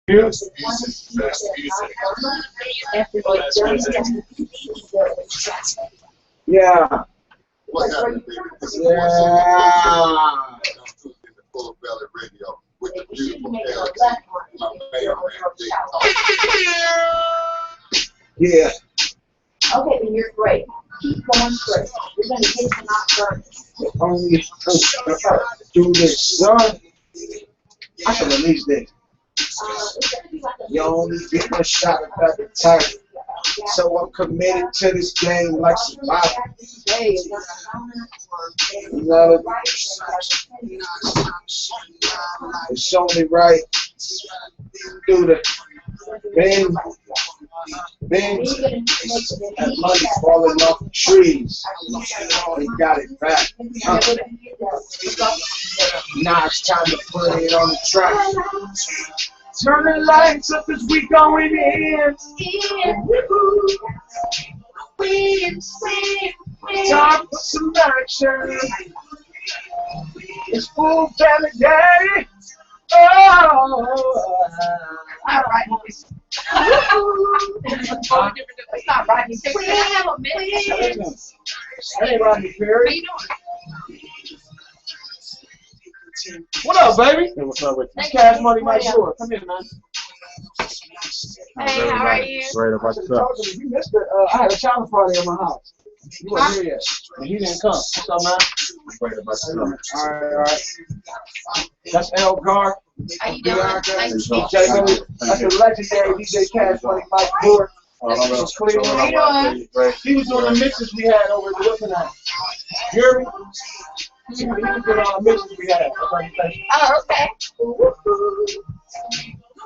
Yes. Yeah. What's happening, baby? This is Full Belly Radio with the beautiful LG, my main man, Dave Tolliver. Yeah. Okay, then you're great. Keep going straight. You're going to get to not burn. Only do this, son. I can release this. You only get one shot at the time. So I'm committed to this game like survival. It's only right. Do the bend, and money falling off the trees. We got it back. Now it's time to put it on the track. Turn the lights up as we going in. Time for some action. It's Full Belly Day. Oh, All right. It's not right. We have a minute. hey, Rodney Perry. How you doing? What up, baby? Hey, what's up with you? Cash Money, my short. Come here, man. Hey, how are you? Right about yourself. You missed it. I had a challenge party at my house. You weren't here yet, and he didn't come. What's up, man? Right about yourself. All right. That's L. Garth. How you doing? Nice to meet J Milly. That's the legendary DJ Cash Money, Mike Brewer. From Cleveland. He was doing the mixes we had over at the Whipping House. You hear me? He was doing all the mixes we had. Oh, okay.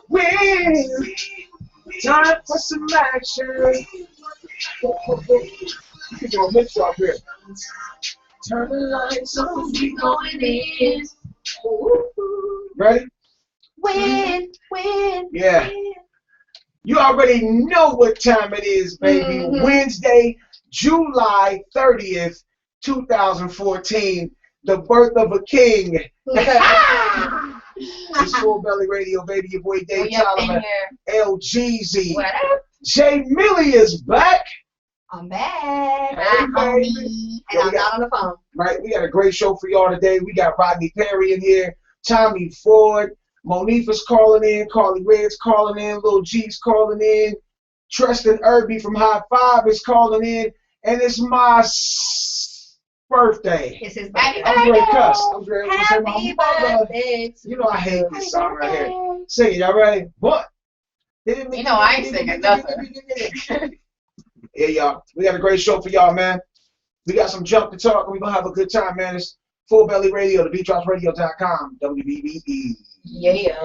Win. Time for some action. You can do a mix up here. Turn the lights on, we going in. Ready? Win. Yeah. You already know what time it is, baby. Mm-hmm. Wednesday, July 30th, 2014. The birth of a king. It's Full Belly Radio, baby. Your boy Dave Tolliver, LGZ. What up? J Milly is back. I'm back. Hey, baby. And I'm not on the phone. Right, we got a great show for y'all today. We got Rodney Perry in here, Tommy Ford, Monifa's calling in, Carly Red's calling in, Lil G's calling in, Tristan Irby from High Five is calling in, and it's my birthday. It's his birthday. I'm ready to cuss. I'm ready to say my Happy mother. birthday. You know I hate this song right here. Sing it, y'all ready? But you know I ain't singing nothing. Yeah, y'all. We got a great show for y'all, man. We got some junk to talk, and we're going to have a good time, man. It's Full Belly Radio, TheBeatDropsRadio.com, WBBE. Yeah.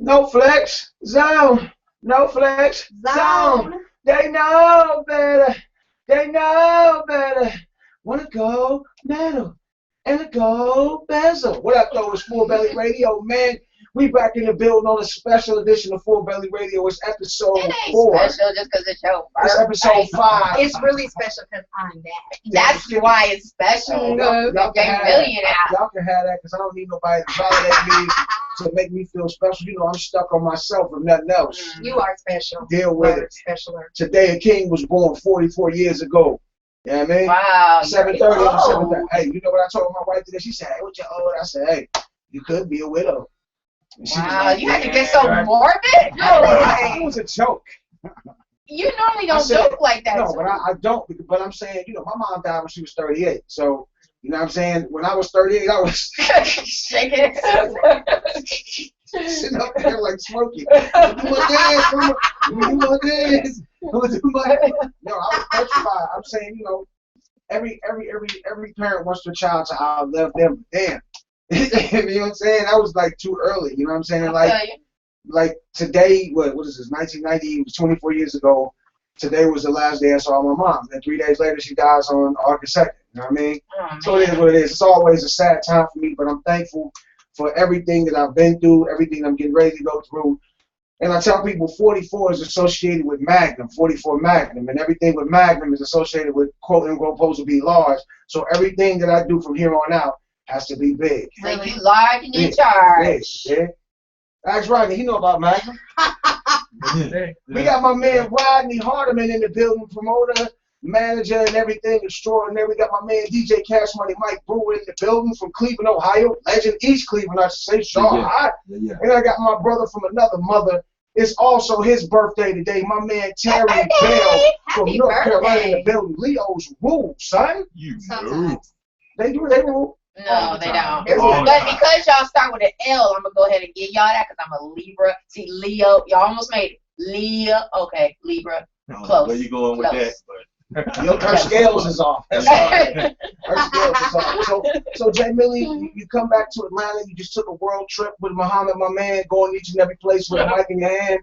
No flex zone. No flex zone. They know better. They know better. Wanna go metal and a gold bezel. What up, though? It's Full Belly Radio, man. We back in the building on a special edition of Full Belly Radio. It's episode 4. Special just because it's your birthday. It's episode 5. It's really special because I'm back. That's why it's special. Y'all Jay can Milly out. Y'all can have that because I don't need nobody to validate me to make me feel special. You know, I'm stuck on myself and nothing else. You are special. Deal with it. Specialer. Today, a king was born 44 years ago. You know what I mean? Wow. 7:30. 7:30. Hey, you know what I told my wife today? She said, "Hey, what you old?" I said, "Hey, you could be a widow." And she was Wow, like, you had to "Yeah, get so right." morbid? No, it was a joke. You normally don't I said, joke like that. No, but I don't. But I'm saying, you know, my mom died when she was 38. So, you know what I'm saying? When I was 38, I was shaking sitting up there like Smokey. You want dance? You want dance? No, I was petrified. I'm saying, you know, every parent wants their child to outlive them. Damn. You know what I'm saying? That was like too early. You know what I'm saying? Like today, what is this? 1990, it was 24 years ago. Today was the last day I saw my mom. And 3 days later, she dies on August 2nd. You know what I mean? So it is what it is. It's always a sad time for me, but I'm thankful for everything that I've been through, everything I'm getting ready to go through. And I tell people 44 is associated with Magnum, 44 Magnum, and everything with Magnum is associated with quote-unquote supposed to be large. So everything that I do from here on out has to be big. So you large and in charge. Big. Ask Rodney, he know about Magnum. We got my man Rodney Hardiman in the building, promoter, manager, and everything extraordinary. We got my man DJ Cash Money Mike Brewer in the building from Cleveland, Ohio. Legend East Cleveland, I should say, Sean Hot. Yeah. And I got my brother from another mother. It's also his birthday today. My man Terry Bell from North Carolina in the building. Leo's rule, son. You know. Sometimes. They rule. No, they don't. All the But time. because y'all start with an L, I'm going to go ahead and give y'all that because I'm a Libra. See, Leo, y'all almost made it. Leo, okay, Libra. Close. Where you going with Close. that? But Her scales is off. That's right. Her scales is off. So Jay Milly, you come back to Atlanta. You just took a world trip with Muhammad, my man, going each and every place with a mic in your hand.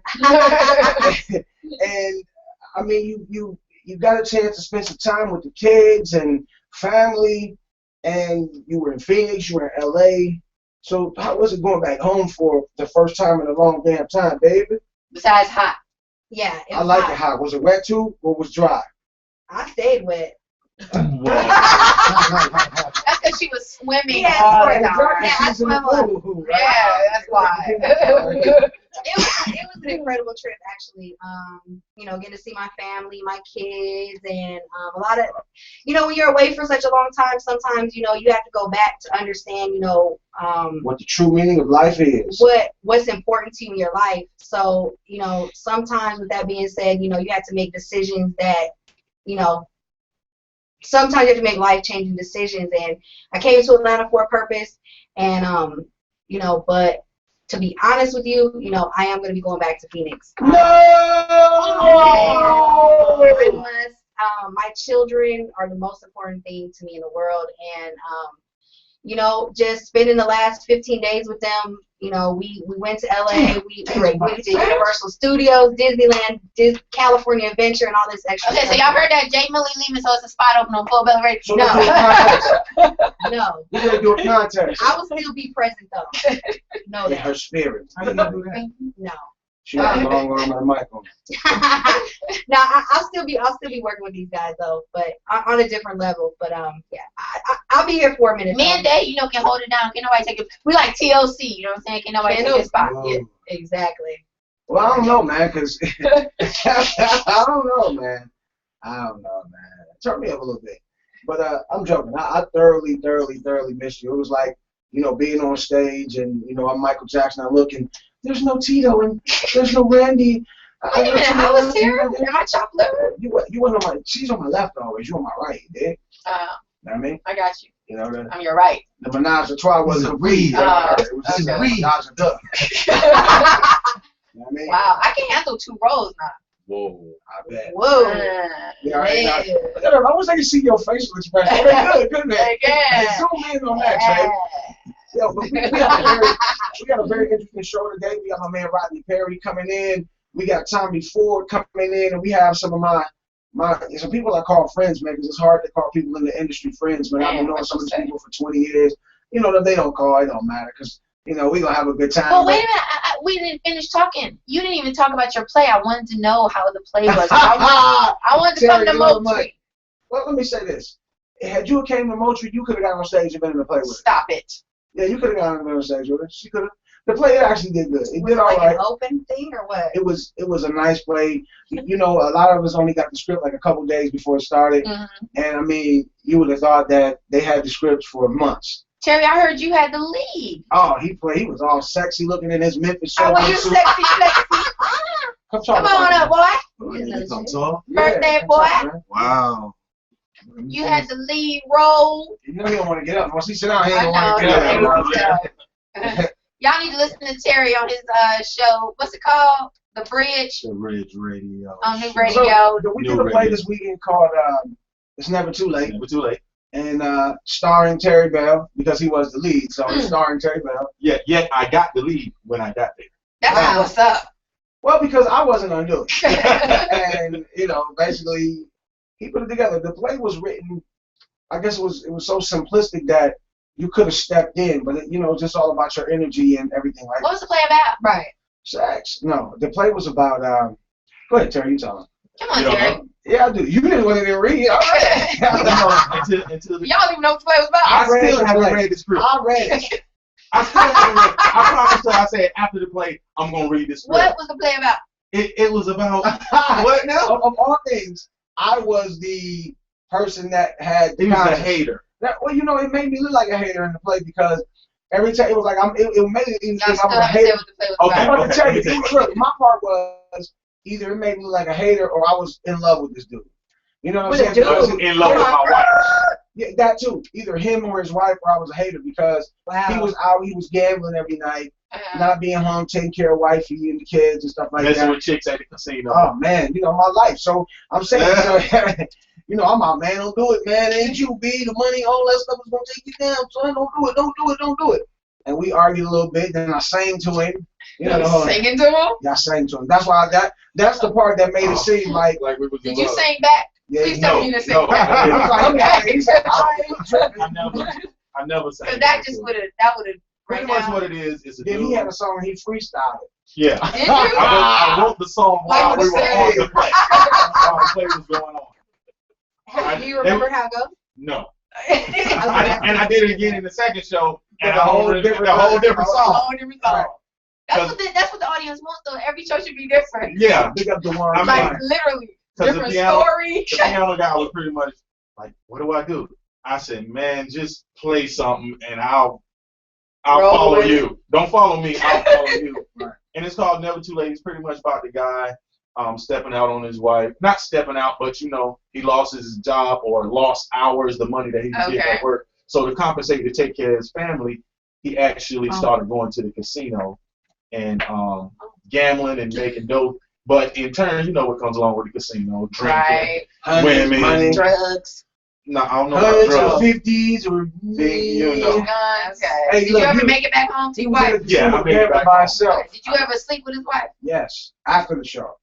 And I mean, you got a chance to spend some time with the kids and family. And you were in Phoenix, you were in LA. So how was it going back home for the first time in a long damn time, baby? Besides hot. Yeah. I like it hot. Was it wet too or was it dry? I stayed wet. That's because she was swimming all the time. Yeah, I swim a lot. Yeah, that's why. It was an incredible trip, actually. You know, getting to see my family, my kids, and a lot of, you know, when you're away for such a long time, sometimes, you know, you have to go back to understand, you know, what the true meaning of life is. What's important to you in your life. So, you know, sometimes with that being said, you know, you have to make decisions that, you know, sometimes you have to make life-changing decisions. And I came to Atlanta for a purpose, and, you know, but to be honest with you, you know, I am going to be going back to Phoenix. No! I must. My children are the most important thing to me in the world, and you know, just spending the last 15 days with them. You know, we went to LA, we went to Universal Studios, Disneyland, California Adventure, and all this extra Okay, so stuff. y'all heard that Jay Milly leaving, so it's a spot open on Full Belly Radio. So let's do a contest. No, We're going to do a contest. I will still be present though. No, In that. her spirit. How you gonna do that? No. She has a long arm and a mic on. No, I'll still be working with these guys though, but on a different level. But yeah, I'll be here for a minute. Me and Dave, you know, can hold it down. Can nobody take it? We like TLC, you know what I'm saying? Can nobody take his spot? Whoa. Yeah. Exactly. Well, I don't know, man, because I don't know, man. Turn me up a little bit. But I'm joking. I thoroughly missed you. It was like, you know, being on stage and, you know, I'm Michael Jackson. I look and there's no Tito and there's no Randy. Wait a minute, I was here. Am I chopped liver? You wasn't on my. She's on my left always. You on my right, you dig? You know what I mean? I got you. You know I'm your right. the menage a trois wasn't a breed. It was just a okay. menage a duck. You know what I mean? Wow, I can handle 2 roles now. whoa. I bet. Whoa. Yeah, Man. I wish I could see your facial expression. Okay, good, man. Again. Zoom in on that, Trey. Yo, but we got a very interesting show today. We got my man Rodney Perry coming in. We got Tommy Ford coming in, and we have some of my some people I call friends, man, because it's hard to call people in the industry friends, but I've been knowing some of these people for 20 years. You know, they don't call, it don't matter, because, you know, we're going to have a good time. Well, wait a minute. We didn't finish talking. You didn't even talk about your play. I wanted to know how the play was. I wanted to come to Moultrie. Well, let me say this. Had you came to Moultrie, you could have got on stage and been in the play with her. Stop it. Yeah, you could have gotten on stage with her. She could have. The play actually did good. It did all like right. An open thing or what? It was a nice play. You know, a lot of us only got the script like a couple days before it started. Mm-hmm. And I mean, you would have thought that they had the scripts for months. Terry, I heard you had the lead. Oh, he was all sexy looking in his Memphis shirt. Oh, well, you sexy. Come on up, boy. Come talk. Birthday boy. Wow. You had the lead role. You know he don't want to get up. Once he sit down, he don't want to get up. Y'all need to listen to Terry on his show. What's it called? The Bridge. The Bridge Radio. On New Radio. So, we did a play this weekend called It's Never Too Late. Never Too Late. And starring Terry Bell, because he was the lead. So starring Terry Bell. Yeah, I got the lead when I got there. That's what's up. Well, because I wasn't gonna do it. And, you know, basically, he put it together. The play was written, I guess it was so simplistic that you could have stepped in, but, you know, just all about your energy and everything like that. What was the play about? Right. Sex. No, the play was about, go ahead, Terry, you tell him. Come on, Terry. Yeah, I do. You didn't want to read it. All right. Until Y'all don't even know what the play was about. I still haven't read the script. I read it. I still haven't read it. I promised her, I said, after the play, I'm going to read this script. What was the play about? It was about, what now? Of all things, I was the person that had... He was a hater. Well, you know, it made me look like a hater in the play because every time it was like, it made it even Y'all think I still was a haven't said hater. what the play was Okay. about. I'm going to tell you, look, my part was either it made me look like a hater or I was in love with this dude. You know what I'm saying? I was in love with my wife. Yeah, that too. Either him or his wife, or I was a hater because he was out, he was gambling every night, not being home, taking care of wifey and the kids and stuff like Messing that. with chicks at the casino. Oh man, you know my life. So I'm saying, you know, I'm out, man. Don't do it, man. Ain't you be the money, all that stuff is gonna take you down. Son, don't do it. And we argued a little bit. Then I sang to him. You know, singing to him? Yeah, I sang to him. That's why that's the part that made it seem like we was in Did you love. sing back? yeah, Please tell me you didn't sing no. back. I was like, okay. He said, I ain't tripping. I never sang. Because that just would have Pretty much what it is a Then dude. he had a song he freestyled it. Yeah. Did you? I wrote the song while Like we the were on the play. While the play was going on. Do you remember how it goes? No. And I did it again in the second show, and The whole different song. That's what the audience wants, though. Every show should be different. Yeah. Pick up the one. I'm Like, like, literally. 'cause Different the piano- story. The piano guy was pretty much like, "What do I do?" I said, "Man, just play something, and I'll Roll follow with you. Don't follow me. I'll follow you." Right. And it's called Never Too Late. It's pretty much about the guy stepping out on his wife. Not stepping out, but you know, he lost his job or lost hours, the money that he was getting at work. So to compensate to take care of his family, he actually started going to the casino and gambling and making dope. But in turn, you know what comes along with the casino: drinking, women, money, drugs. No, I don't know about drugs. 50s or You know. Guns. Hey, Did look, you ever you- make it back home to your He was wife? at the Yeah, casino I made it gambling back by home. himself. Did you ever sleep with his wife? Yes, after the show.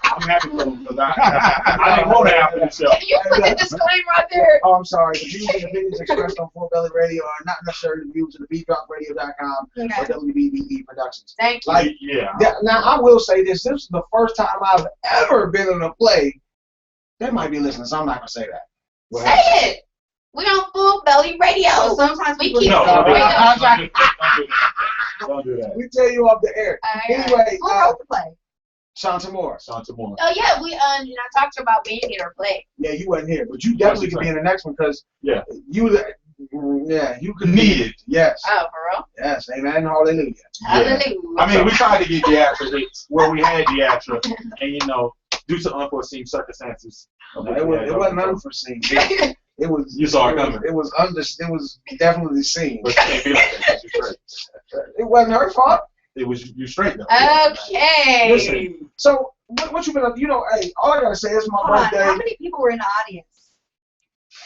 I'm happy for him because I didn't want to after the show. You put the disclaimer out there. Oh, I'm sorry. The views and opinions expressed on Four Belly Radio are not necessarily the views of TheBeatDropsRadio.com or WBBE Productions. Thank you. Like, Yeah. now, I will say this. This is the first time I've ever been in a play. They might be listening, so I'm not going to say that. Say it. We on Full Belly Radio. So sometimes we people keep No, it don't do real. that. Don't do that. We tell you off the air. Anyway, Who wrote the play? Shanta Moore. Santa Moore. Oh yeah, we and I talked to her about being here to play. Yeah, you wasn't here, but you definitely could be in the next one because Yeah. you could Needed. Yes. Oh, for real? Yes. Amen. Hallelujah. Hallelujah. I mean, we tried to get theatrics where we had theatric, and you know, due to unforeseen circumstances, It wasn't unforeseen. It was. You saw it coming. It was definitely seen. But you can't be like that. You're straight. It wasn't her fault. It was you straight though. Okay. Listen, So what you been up? You know, hey, all I gotta say is my Hold on. birthday. How many people were in the audience?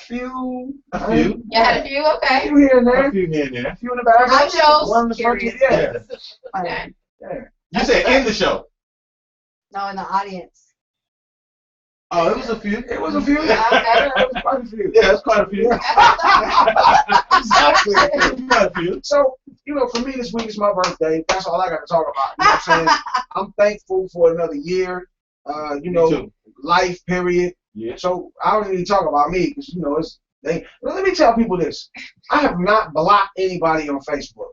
few. A few. You had a few, A okay. few here and there. A few here and there. A few in the back. Live shows. One in the front. Curious. Yeah. Okay. Yeah. You said in the show. No, in the audience. Oh, it was a few. It was a few. Okay. It was quite a few. Yeah, it's quite a few. Exactly. It's quite a few. So, for me this week is my birthday. That's all I got to talk about. You know what I'm saying? I'm thankful for another year. Me too. Life, period. Yeah. So I don't need to talk about me because well, let me tell people this. I have not blocked anybody on Facebook.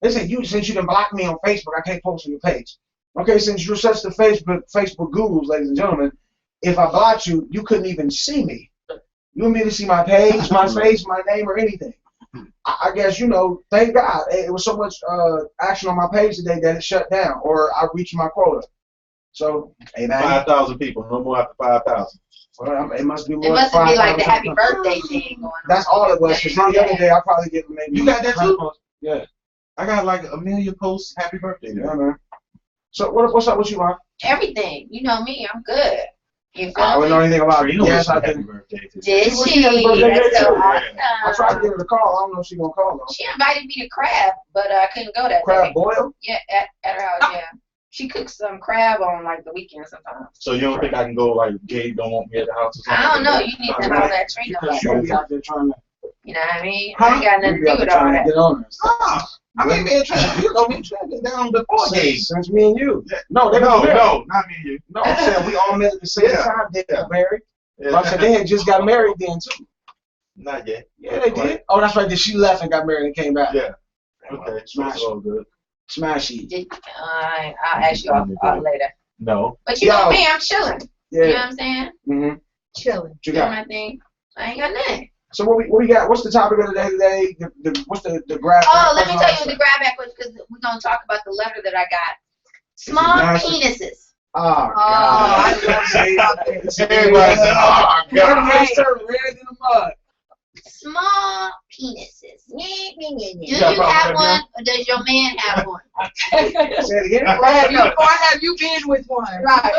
They said since you didn't block me on Facebook, I can't post on your page. Okay, since you're such the Facebook gurus, ladies and gentlemen, if I blocked you, you couldn't even see me. You wouldn't be able to see my page, my face, my name, or anything. I guess, thank God. It was so much action on my page today that it shut down, or I reached my quota. So, hey, man. 5,000 people. No more after 5,000. Well, it must be more It must than be like the 5,000. happy birthday thing going on. That's all it was. Because the other day, I probably get maybe. You got that too? Yeah. I got like 1 million posts. Happy birthday. Yeah, man. So, what's up with you, man? Everything. You know me, I'm good. You feel I don't me? know anything about it. You know Yes, I happy did. birthday to you. Did She was she? happy birthday That's so too. awesome. I tried to give her the call. I don't know if she's going to call, though. She invited me to crab, but I couldn't go that Crab day. boil? Yeah, at her house, yeah. She cooks some crab on like the weekend sometimes. So you don't think I can go like Gabe don't want me at the house or something? I don't know. You need to holler at Trina about She'll be that. out there trying to. You know what I mean? I ain't got nothing to You'll be do out there with all trying to that. get on us. Oh, I mean, man, you know, we trying to get down before Gabe. Since me and you. No, they was married. no, not me and you. No, I'm saying we all met at the same Yeah. time. They got married. Yeah. But I said they had just got married then, too. Not yet. Yeah, they did. Oh, that's right. She left and got married and came back. Yeah. Okay, Smash. it's all good. Smashy. I'll ask you off later. No. But you know me, I'm chilling. Yeah. You know what I'm saying? Mm-hmm. Chilling. What you Doing got? my thing. I ain't got nothing. So what we got? What's the topic of the day today? What's the graph? Oh, let me tell you what the grab back was because we're going to talk about the letter that I got. Small penises. Oh, I God. love this topic. Everybody said, oh, God. Red in the mud. Small penises. Do you got a problem have with one that, or does your man have one? Say it again. Or have you been with one? Right.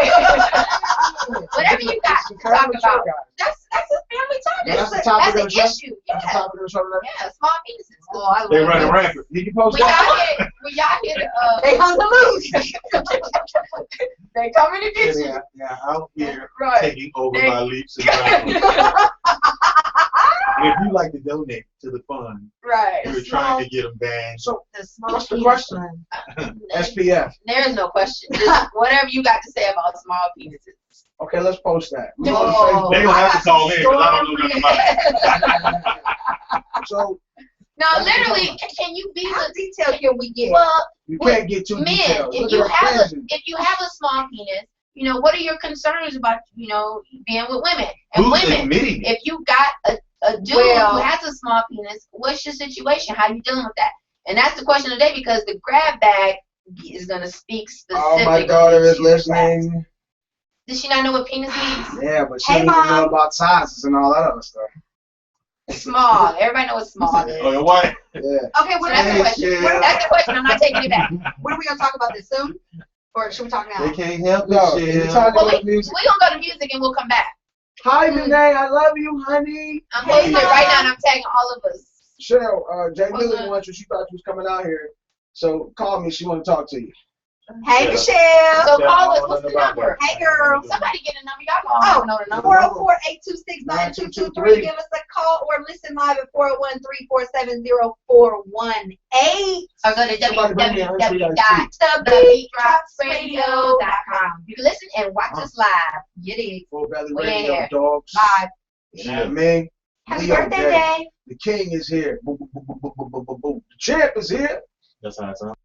Whatever you got to talk Family show, about. guys. That's a family topic. That's the topic of the That's show? an issue. That's the Yeah. topic of the show today. Yeah, small penises. Oh, I love They running this. rampant. Did you post When that? y'all hear the They hung the loose. they coming to get you. Yeah, out here Right. taking over They- by leaps and bounds. If you like to donate to the fund, Right. we're trying to get them banned. So The small What's the penis question? one. SPF. There is no question. Just whatever you got to say about small penises. Okay, let's post that. We No. on Facebook. They're going to have to call in because I don't know nothing about it. So No, literally, can you be How with? detailed can we get? Well, you can't get too men, detailed. if Look you at have our a small penis, what are your concerns about being with women? And Who's women, admitting it? if you got a dude Well- who has a small penis, what's your situation? How you dealing with that? And that's the question today because the grab bag is gonna speak specifically. Oh, my daughter is to that. listening. Does she not know what penis means? Yeah, but she Hey, don't even know Mom. about sizes and all that other stuff. Small. Everybody knows what small is. Oh, your wife? Yeah. Okay, So what that's the Hey, question. shit. That's the question. I'm not taking it back. are we gonna talk about this soon? Or should we talk now? They can't help No, it, it's shit. time to Well, go we're to music. gonna go to music and we'll come back. Hi, Renee. I love you, honey. I'm Hey, posting it right Mom. now and I'm tagging all of us. Cheryl, J What's Milly up? wants you. She thought you was coming out here. So call me. She want to talk to you. Hey, Yeah. Michelle. So Yeah, call I us. don't What's know the about number? that. Hey, girl. Somebody get a number. Y'all Oh, don't know the number. 404-826-9223. Give us a call or listen live at 401-347-0418. Or go to Somebody bring me a history www.thebeatdropsradio.com. You can listen and watch us live. Get it. Full belly We in radio, here. dogs. Live. You know what I mean? Happy Leo birthday, Day. Dave. The king is here. Boo, boo, boo, boo, boo, boo, boo, boo, boo. The champ is here. That's how it sounds.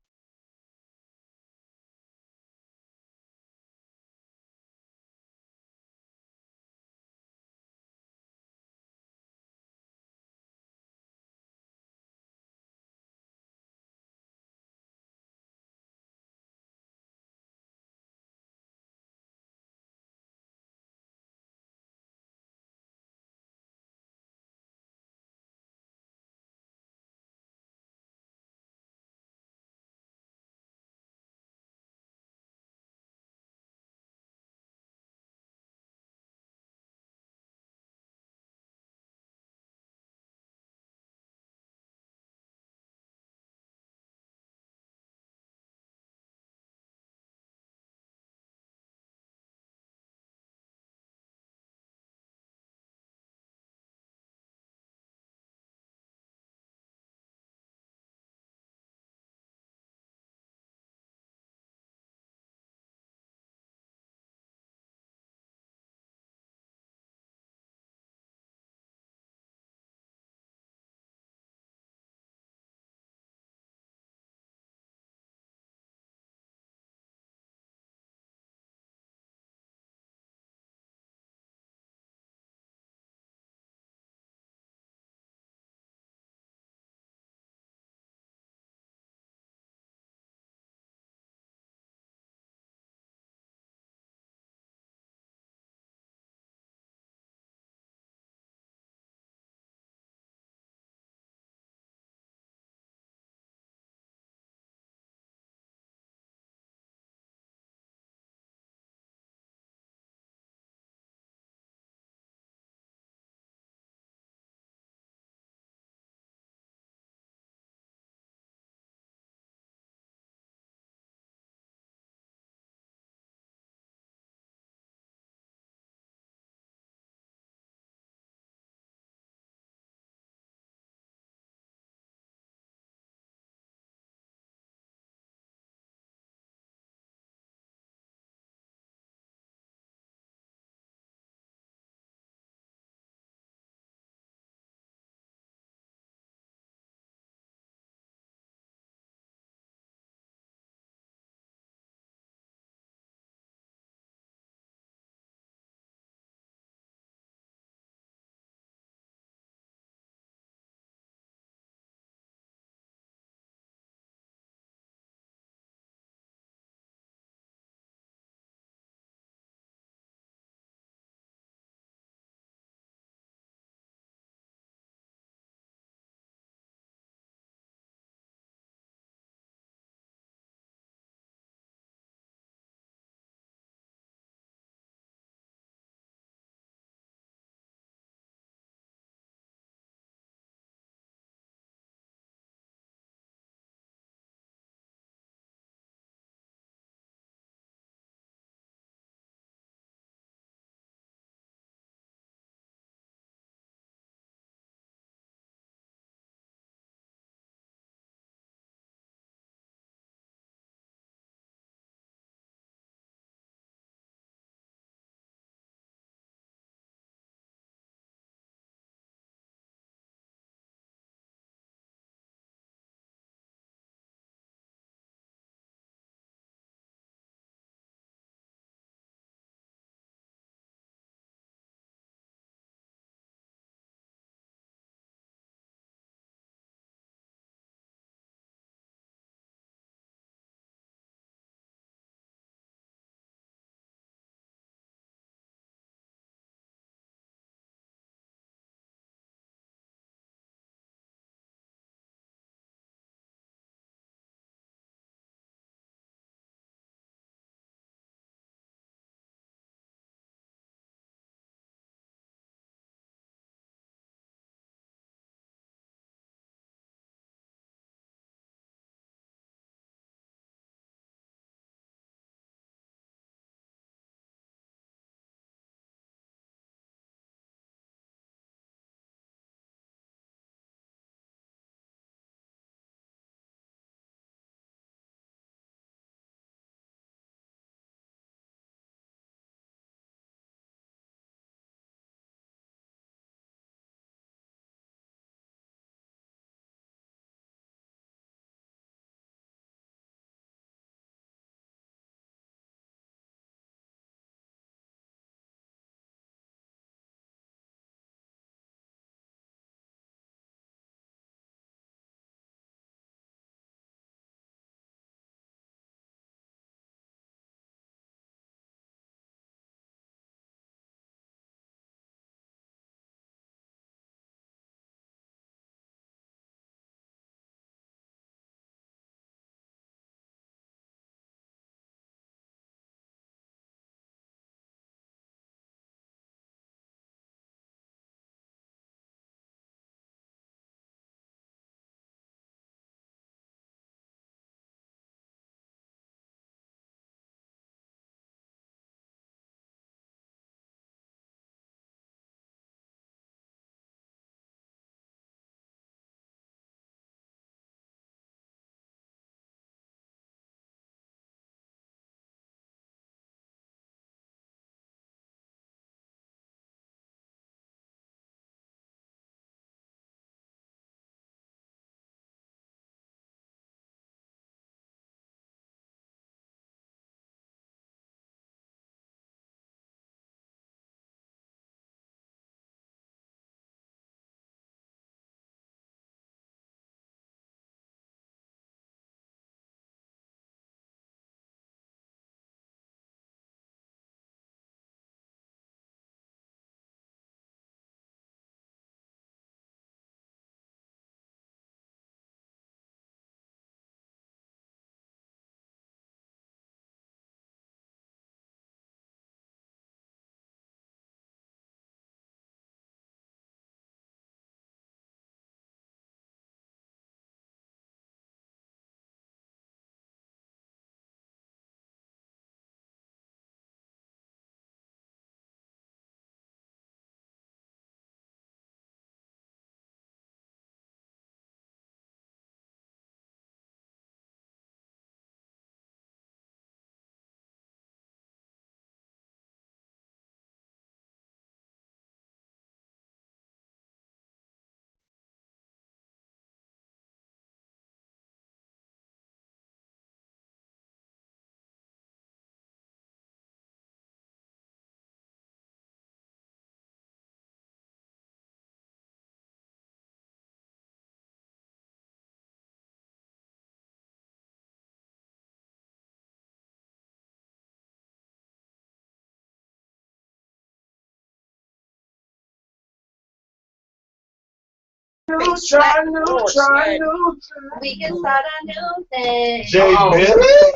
Try new. We can start a new thing. J Milly?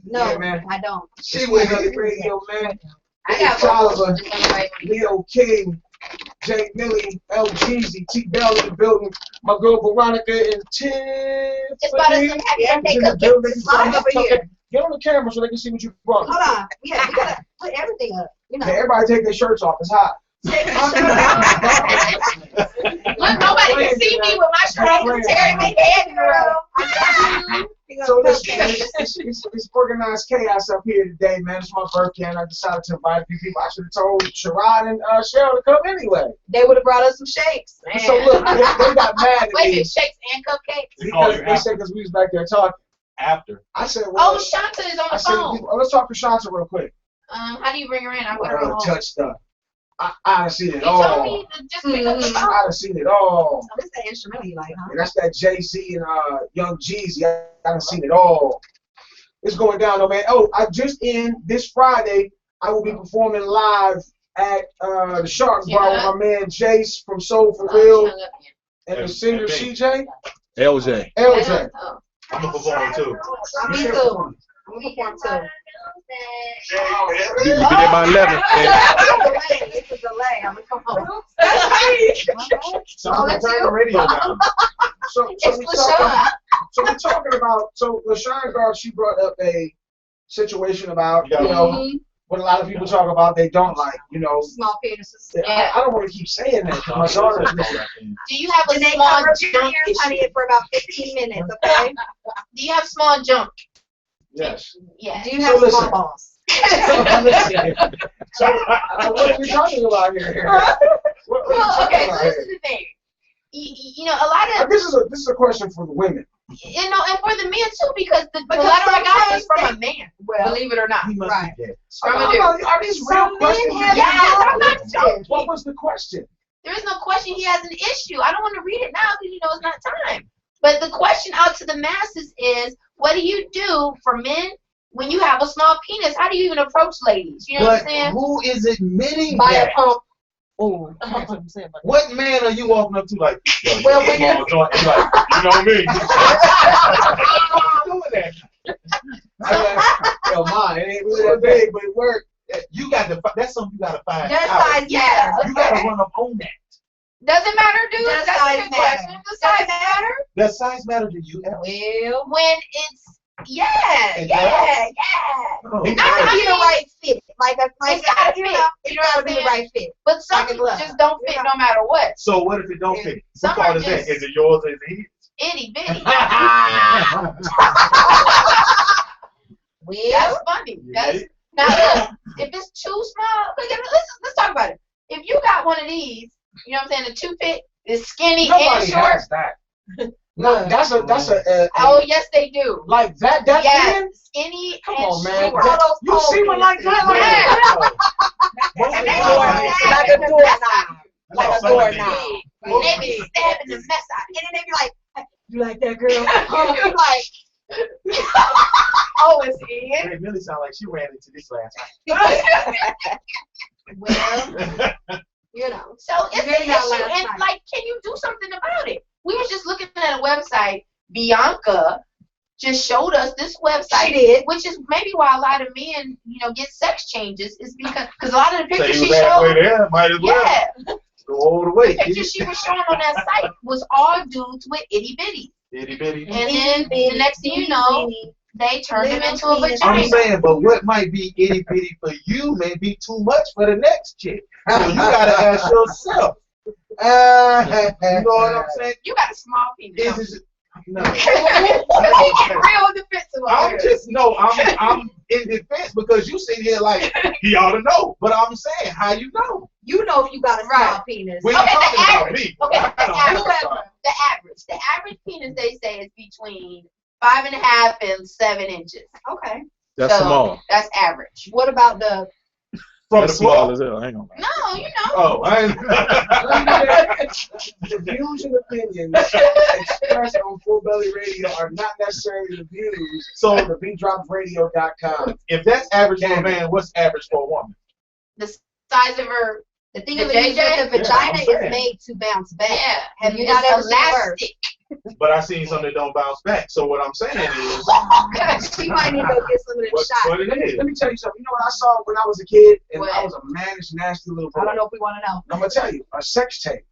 No, Yeah, man. I don't. She went on the radio, man. I got Tolliver, vocals. Leo King, J Milly, L Jeezy, T Bell in the building. My girl Veronica and Tiffany. Just bought us some happy birthday in the cookies. building. Slide over here. Get on the camera so they can see what you brought. Hold on. Yeah, we gotta put everything up. You know. Yeah, everybody take their shirts off. It's hot. Look, nobody can see me with my shirt off and tearing my head, girl. So listen, man, it's organized chaos up here today, man. It's my birthday, and I decided to invite a few people. I should have told Sherrod and Cheryl to come anyway. They would have brought us some shakes. Man. So look, they got mad at Wait, me it's shakes and cupcakes. because they said because we was back there talking. After. I said, well, Oh, Shanta is on I the said, phone. let's talk to Shanta real quick. How do you bring her in? I I put her on hold. touch stuff. I done seen it You told all. me to just pick up the phone. I done seen it all. So what's that instrumental you like, huh? And that's that Jay-Z and Young Jeezy. I done seen it all. It's going down, though, man. Oh, I just this Friday, I will be performing live at the Shark Bar with my man Jace from Soul for Real and the singer CJ. LJ. LJ. I'm going to perform too. Me too. I'm gonna perform too. You can get there by 11. It's a delay. I'm gonna come home. So I'm gonna turn the radio down. So we're talking about, so LaShawn Garth, she brought up a situation about, you know, what a lot of people talk about they don't like, you know. Small penises. Yeah. I don't want to keep saying that because my daughter's Do you have a And they small cover junk your ears, honey, issue? for about 15 minutes, okay? Do you have small junk? Yes. Yeah. Do you have listen. small balls? So what are we talking about here? What are we Well, talking okay, so about this here? is the thing. You know, a lot of, This is a question for the women. you know, and for the men too, because a Because lot of our guys sometimes is from a man, Well, believe it or not. He must Right. be dead. From a dude. Are these real Some men questions? have Yes, I'm not joking. What was the question? There is no question he has an issue. I don't want to read it now because you know it's not time. But the question out to the masses is, what do you do for men when you have a small penis? How do you even approach ladies? You know what I'm But saying? who is admitting buy a that? pump. Oh, what man are you walking up to like? Yo, Well, you when small joint, and like, you know me. I'm doing that. Yo, mine, it ain't really that big, but it worked. You got to. That's something you got to find Does out. size Yeah. matter? You got to run up on that. Doesn't matter, dude. Does That's size a good matter? question. Does size matter? Does size matter to you? Al? Well, When it's yeah. And it Oh. I mean, gotta be the right fit. Like a, It's gotta you fit. know, You it know what gotta I'm be the saying? right fit. But some Like a glove. just don't fit Yeah. no matter what. So what if it don't fit? Who Some fault are is that? just- Is it yours or is it his? Itty bitty. Well, That's funny. That's now look, if it's too small, let's talk about it. If you got one of these, you know what I'm saying, the 2-fit is skinny and Nobody short. has that. No, that's a Oh yes, they do. like that Yes, thin? skinny Come and on, man. short. all those You cold see one like that? Yeah. Most And of they the go time- like a doorknob. Like a Some of doorknob. these- And they be stabbing the mess out of And then they be like, you like that girl? you. Like, oh, it's in. Hey, Millie sound like she ran into this last night. Well, you know. So it's Maybe an not issue, last and night. like, can you do something about it? We were just looking at a website. Bianca just showed us this website, She did. which is maybe why a lot of men, you know, get sex changes, is because a lot of the So pictures you she was halfway showed, there, might as well yeah, go all the way. the pictures she was showing on that site was all dudes with itty bitty, Itty bitty. and then the next thing you know, they turned them into a I'm vagina. saying, but what might be itty bitty for you may be too much for the next chick. So you gotta ask yourself. You know what I'm saying? You got a small penis. Is it, no. He get real defensive over I'm here. just no. I'm in defense because you sit here like he ought to know. But I'm saying, how you know? You know if you got a small penis. We're Okay, the talking about average. me. Okay, I don't the know. average. The average penis they say is between 5.5 and 7 inches. Okay. That's So, small. That's average. What about the From That's the floor. small as hell. Hang on. No, you know. Oh, I ain't. The views and opinions expressed on Full Belly Radio are not necessarily the views So of TheBeatDropsRadio.com. if that's average for a man, what's average for a woman? The size of her The thing The of it is that the Yeah, vagina I'm is saying. made to bounce back. Yeah. Have you It's not ever seen it work? elastic. But I seen some that don't bounce back. So what I'm saying is, She might need to go get some of them shots. what it is. Let me tell you something. You know what I saw when I was a kid, and What? I was a mannish, nasty little boy. I don't know if we want to know. I'm gonna tell you a sex tape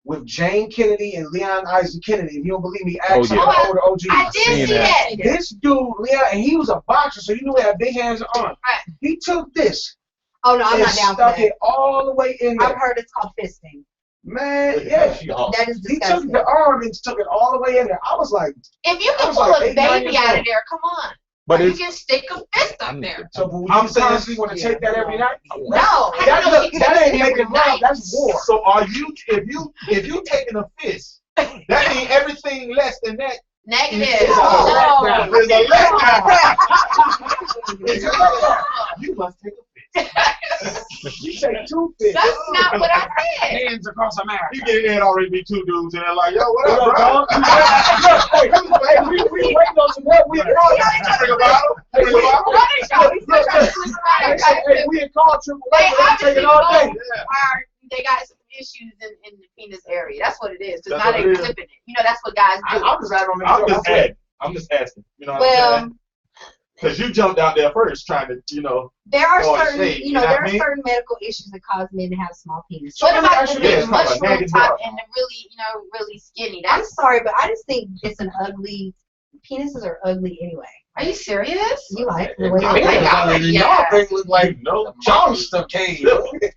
with Jane Kennedy and Leon Isaac Kennedy. If you don't believe me, Oh, ask some yeah. of the older OGs. I did Seeing see that. that. This dude, Leon, and he was a boxer, so you knew he had big hands and arms. Right. He took this Oh, no, I'm and not down for stuck that. it all the way in I've there. heard it's called fisting. Man, yeah. She hot. That is He took disgusting. the arm and took it all the way in there. I was like, If you I can was pull like a 8, 9 baby years out old. of there, come on. But You it's can stick a fist up there. so would I'm you saying- constantly want to take that every night? No, I That, don't know. look, She that takes ain't it every making love. night. That's war. So are you if you taking a fist, that means everything less than that Negative. is a No. letdown. Is a letdown. It's a letdown. You must take a fist. You take 2 fists. That's not what I said. Hands across America. You get in there and already be 2 dudes and they're like, yo, what What up, up, bro? dog? Hey, we waiting on some help. We in Bring a bottle? Bring a bottle? What is y'all? We still trying to flip around. Hey, we in call Triple They A. We're obviously taking all day. they got some issues in the penis area. That's what it is. Because That's now what they're it is. clipping it. You know, that's what guys do. I'm just out on the I'm joke. just asking. I'm just asking. You know what I'm Well, saying? Because you jumped out there first trying to, you know. there are Oh, certain, shit, you know, you know there what I are mean? certain medical issues that cause men to have small penises. What about the Yeah, big it's called a mushroom naked top dog. and the really, really skinny? I'm That's. sorry, but I just think it's an ugly. Penises are ugly anyway. Are you serious? You like the way Oh they my look. God. Y'all thing look like No. Johnston came. You think they're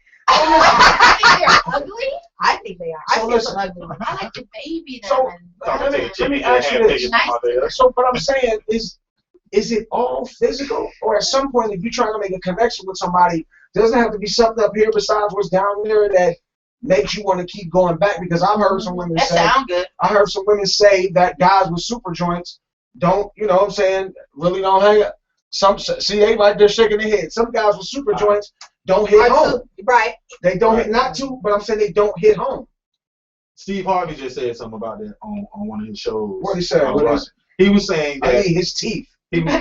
ugly? I think they are. I So see listen. some ugly ones. I like the baby So, that let me ask you this. Nice. So, what I'm saying is it all physical, or at some point, if you're trying to make a connection with somebody, doesn't have to be something up here besides what's down there that makes you want to keep going back? Because I've heard some women That say, sound good. I heard some women say that guys with super joints don't, you know what I'm saying, really don't hang up. Some see they right there shaking their head. Some guys with super joints don't hit home. Right. They don't hit, not too, but I'm saying they don't hit home. Steve Harvey just said something about that on one of his shows. What he said? He was saying I that mean, his teeth. he was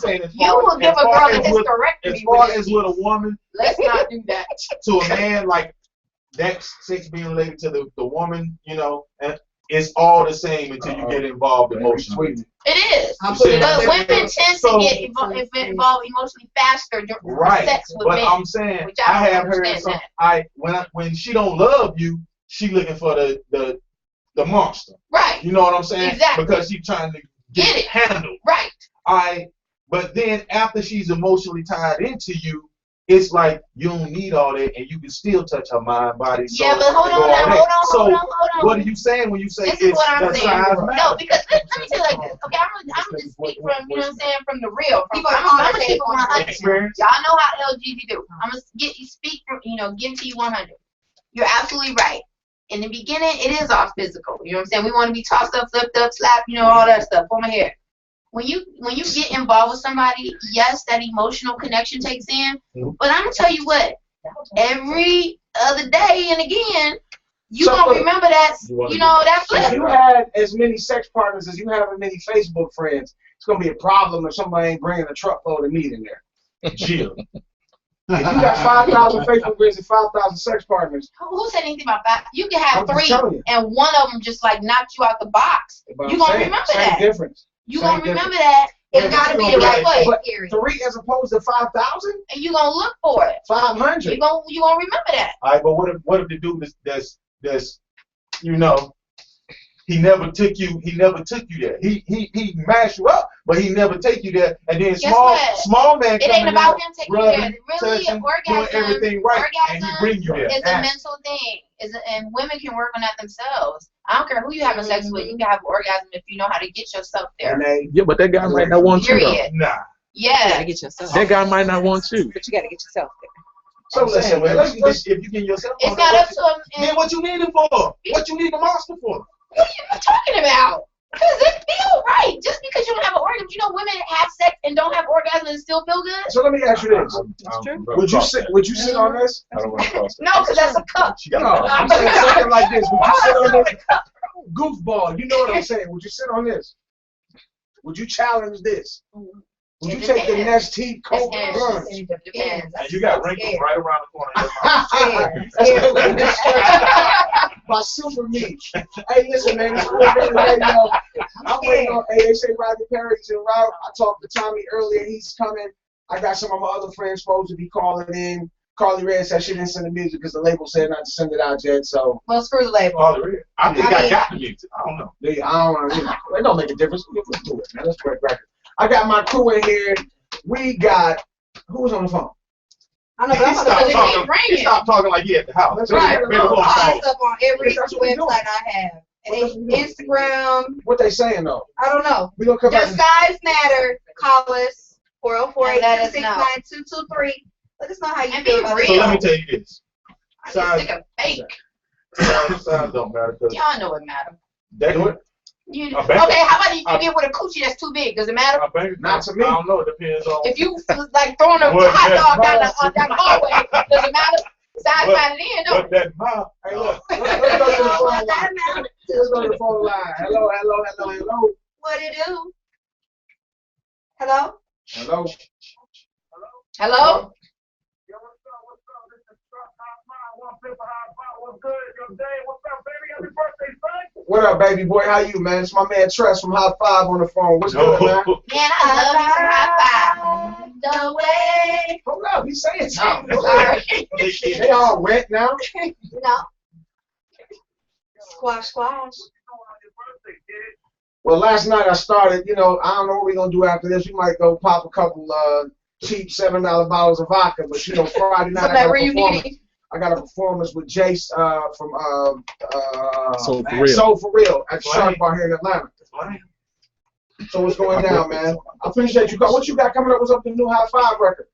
saying as You far will as give a far girl as a with- hysterectomy as far with as this. with a woman Let's not do that. to a man, like that sex being related to the woman, you know, and it's all the same until you get involved emotionally. It is. I'll put it But up women there. tend So- to get involved emotionally faster during Right, sex with but men. I'm saying which I I don't have heard understand some. When she don't love you, she looking for the monster. Right. You know what I'm saying? Exactly. Because she's trying to Get it. handled. Right. But then after she's emotionally tied into you, it's like you don't need all that, and you can still touch her mind, body, soul. Yeah, but hold and on all now. that. Hold So on. what are you saying when you say This is it's what I'm the saying. size No, matter? because let me tell you like this. Okay, I'm gonna just speak from, you know what I'm saying, from the real. People are I'm gonna honest, keep it they want 100. Experience. Y'all know how LGB do. I'm gonna speak from, give to you 100. You're absolutely right. In the beginning, it is all physical. You know what I'm saying? We want to be tossed up, flipped up, slapped, all that stuff. Pull my hair. When you get involved with somebody, yes, that emotional connection takes in. But I'm gonna tell you what, every other day and again, you So, gonna remember that, that If flip. you had as many sex partners as you have as many Facebook friends, it's gonna be a problem if somebody ain't bringing a truckload of meat in there. Jill. If you got 5,000 Facebook friends and 5,000 sex partners, Who said anything about that? You can have I'm just 3, telling you. and one of them just like knocked you out the box. but You I'm gonna saying, remember same that. difference. You Same gonna remember that, It's Yeah, got to but be you the gonna right be- way. but Period. 3 as opposed to 5,000? and you gonna look for it. 500. You gonna remember that. All right, but what if the dude that's he never took you there. He mashed you up, but he never take you there. And then Guess small what? man It ain't coming about in, him taking you there. rubbing, Really, touching, doing orgasm. everything right, and he bring you there. It's a mental thing. And women can work on that themselves. I don't care who you having sex with. You can have an orgasm if you know how to get yourself there. And they, Yeah, but that guy might not want you though. Period. Nah. You gotta Yeah. get yourself. That guy might not want you. But you gotta get yourself there. so listen, man, let's if you get yourself, It's not up to him. then what you need it for? What you need the monster for? What are you talking about? Because it feel right. Just because you don't have an orgasm, women have sex and don't have orgasm and still feel good? so let me ask you this. Would you sit on this? I don't want to cross that. No, because that's a cup. No, I'm saying something like this. Would you sit on this? Goofball, you know what I'm saying. Would you sit on this? Would you challenge this? Would you It take the depends. Nestea Coke Depends. Crunch? It depends. And you got wrinkles right around the corner. My super meat. Hey, listen, man, it's cool being radio. I'm waiting on. Hey, they say Rodney Perry's en route. I talked to Tommy earlier. He's coming. I got some of my other friends supposed to be calling in. Carly Red said she didn't send the music because the label said not to send it out yet. So. Well, screw the label. Oh, really? I think I got the music. I don't know. Yeah, I don't know. It don't make a difference. Let's do it, man. Let's break record. I got my crew in here. We got. Who's on the phone? I know, but I'm He Stop talking like you at the house. That's right. right. All this stuff on every That's what we doing. website I have. Instagram. What they saying though? I don't know. We gonna come Does back. size matter? Call us 404-826-9223. Let us know how you And feel be about real. So it. let me tell you this. I'm just sick of fake. Size don't matter. Y'all know it matters. That what? Okay, A bank- how about if you get with a coochie that's too big? Does it matter? I think Not to me. I don't know. It depends on. If you like throwing a What hot that dog down mouth- that hallway, does it matter? Size What- matter then, no. What that mouth? Hey, look. Let's go to the phone line. Let's go to the phone line. Hello. What it do? Hello? Hello. Hello? What up, baby boy? How you, man? It's my man Tress from High Five on the phone. What's good, man? No. Man, I love you from high five. The way. Hold up, he's saying something. Sorry. They all wet now. No. Squash. Well, last night I started, I don't know what we're going to do after this. We might go pop a couple cheap $7 bottles of vodka, but, Friday night I got a performance with Jace from Soul for Real. Soul for Real at the Shark Bar here in Atlanta. So what's going down, man? I appreciate you. What you got coming up? What's up with the new High Five record?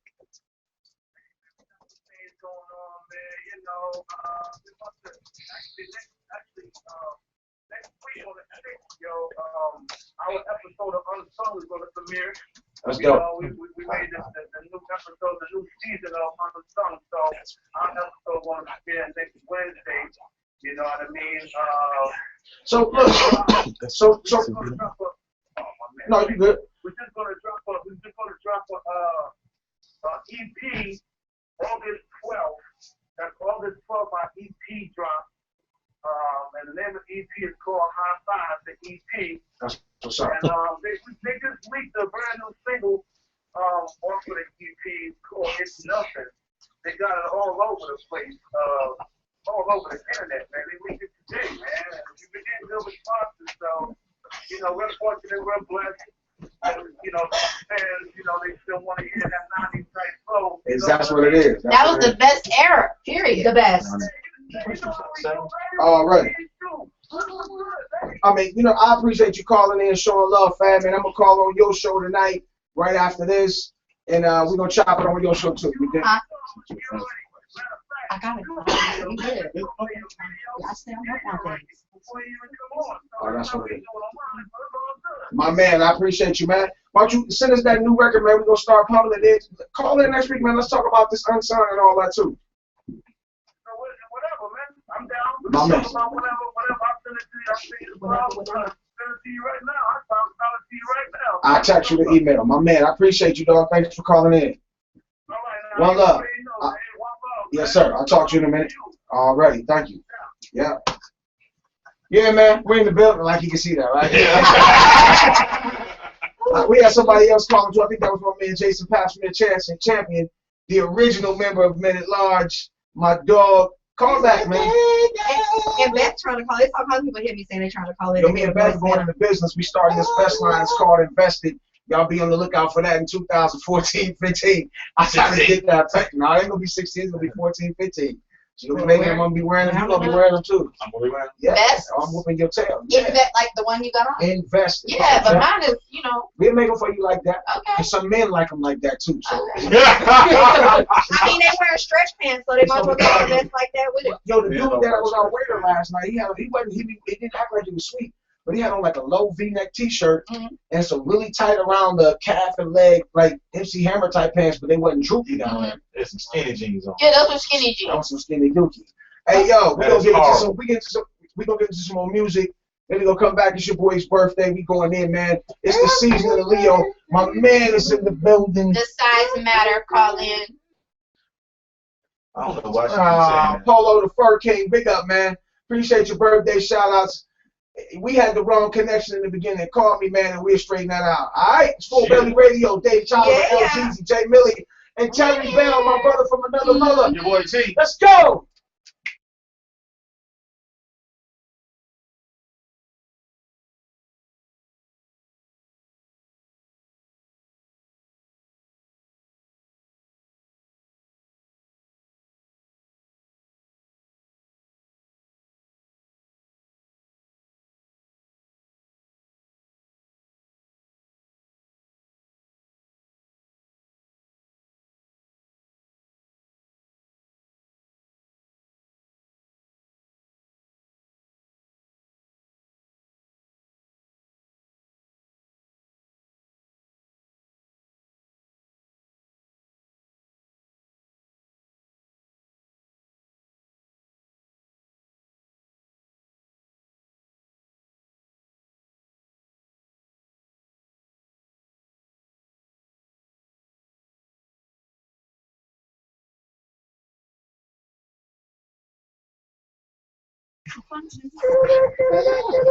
Our episode of Unsung is going to premiere. Let's go. We made the new episode, the new season of Unsung. So our episode going to premiere next Wednesday. You know what I mean? So look, so no, you good. We're just going to drop a EP August 12th. That's August 12th. Our EP drop. And the name of the EP is called High Five, the EP. That's what's up. And they just leaked a brand new single off of the EP called It's Nothing. They got it all over the place, all over the internet, man. They leaked it today, man. And we've been getting good responses, so, we're fortunate, we're blessed. And, fans, they still want to hear that 90s type flow. That's what it is. That was the best era, period. The best. All right. I mean, I appreciate you calling in and showing love, fam. And I'm gonna call on your show tonight, right after this, and we're gonna chop it on your show too. You good? I got it. You good. I stay on that one thing. Oh, that's what it is. My man, I appreciate you, man. Why don't you send us that new record, man? We're gonna start pumping it. Call in next week, man. Let's talk about this Unsung and all that too. Whatever, man. I'm down. My man. Whatever. I'll send it to you. I'll send it to you right now. I'll send it to you right now. I'll text you the email. My man, I appreciate you, dog. Thanks for calling in. All right, now. One love. One love. Yes, sir. I'll talk to you in a minute. All righty. Thank you. Yeah. Yeah, man. We're in the building. Like you can see that, right? We had somebody else calling too. I think that was my man Jason Pastor, champion, the original member of Men at Large. My dog. Call back, man. And Beth's trying to call. It's all kinds of people hit me saying they're trying to call in. Me and Beth going into business. We started this best line. It's called Invested. Y'all be on the lookout for that in 2014, 15. I tried to get that. No, it ain't gonna be 16. It's gonna be 14, 15. So you'll be making them. I'm gonna be wearing them. You gonna be wearing them too. I'm gonna be wearing them. Yeah. Best? I'm whooping your tail. Is that like the one you got on? Invested. Yeah, but mine is, We'll make them for you like that. okay. And some men like them like that too. So. I mean, they wear stretch pants, so they might as well get a vest like that with it. Yo, the dude that was our waiter last night, he didn't act like he was sweet, but he had on like a low V-neck T-shirt and some really tight around the calf and leg, like MC Hammer type pants, but they wasn't droopy down there. There's some skinny jeans on. Yeah, those were skinny That jeans. was some skinny dookie. Hey, yo, we That gonna is get into horrible. some. We gonna get into some more music. Then we gonna come back. It's your boy's birthday. We going in, man. It's the season of the Leo. My man is in the building. The size matter. Call in. I don't know why she keeps saying that. Polo the Fur King, big up, man. Appreciate your birthday shout outs. We had the wrong connection in the beginning. Call me, man, and we'll straighten that out. All right? It's Full Belly Radio, Dave Tolliver, LGZ, J Milly, and Terry Bell, my brother from another mother. Your boy T. Let's go.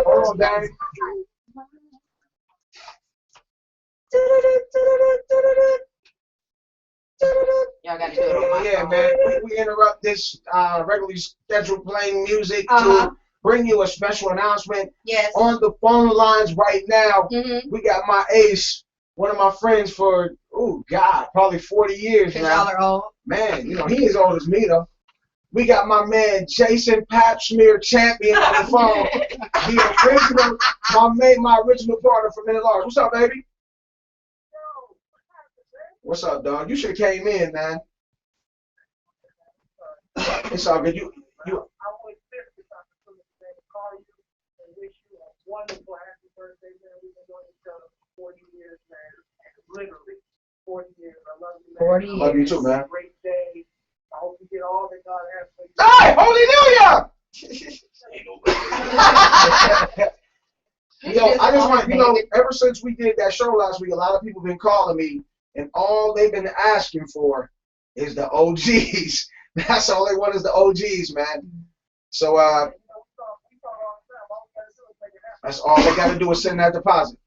Hold on, Danny. Y'all got to do it on my Yeah, phone. man. We interrupt this regularly scheduled playing music to bring you a special announcement. Yes. On the phone lines right now, Mm-hmm. we got my ace, one of my friends for, probably 40 years Because y'all now. are old. Man, he as old as me, though. We got my man Jason Pap Smear Champion on the phone. The original, my original partner from Men at Large. What's up, baby? What's up, dog? You should have came in, man. It's all good. You. I would take this opportunity to call you and wish you a wonderful happy birthday, man. We've been doing each other for 40 years, man. Literally 40 years. I love you, man. 40 years. Love you too, man. Great day. I hope you get all that God has for you. Hey, hallelujah! Yo, I just want, ever since we did that show last week, a lot of people have been calling me, and all they've been asking for is the OGs. That's all they want is the OGs, man. So, that's all they got to do is send that deposit.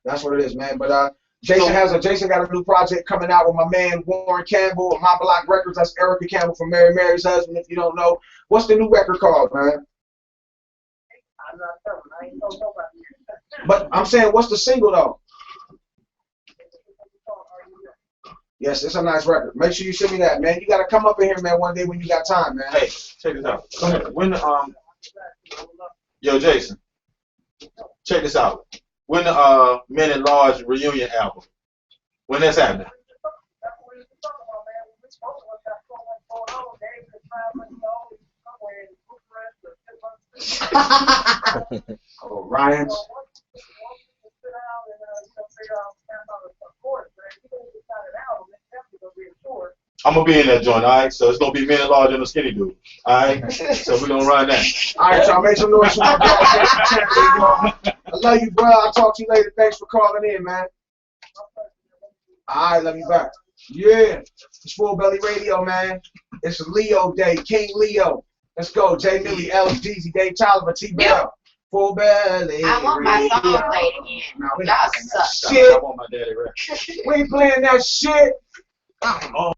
That's what it is, man. But Jason got a new project coming out with my man Warren Campbell of My Block Records. That's Erica Campbell from Mary Mary's husband. If you don't know, what's the new record called, man? I'm not telling. I ain't told nobody. But I'm saying, what's the single though? Yes, it's a nice record. Make sure you send me that, man. You gotta come up in here, man, one day when you got time, man. Hey, check this out. Go ahead. When yo, Jason, check this out. When the Men at Large reunion album, when that's happening? Oh, Ryan's. I'm gonna be in that joint, all right? So it's gonna be Men at Large and the Skinny Dude, all right? So we're gonna run that. All right, y'all, make some noise for my brother, Jason Champion, y'all. I love you, bro. I'll talk to you later. Thanks for calling in, man. All right, love you back. Yeah, it's Full Belly Radio, man. It's Leo Day, King Leo. Let's go. J Milly, LGZ, Dave Tolliver, T Bell. Full Belly. I want my song played again. Nah, we Y'all not playing that suck. shit. I want my daddy record. We ain't playing that shit. Oh.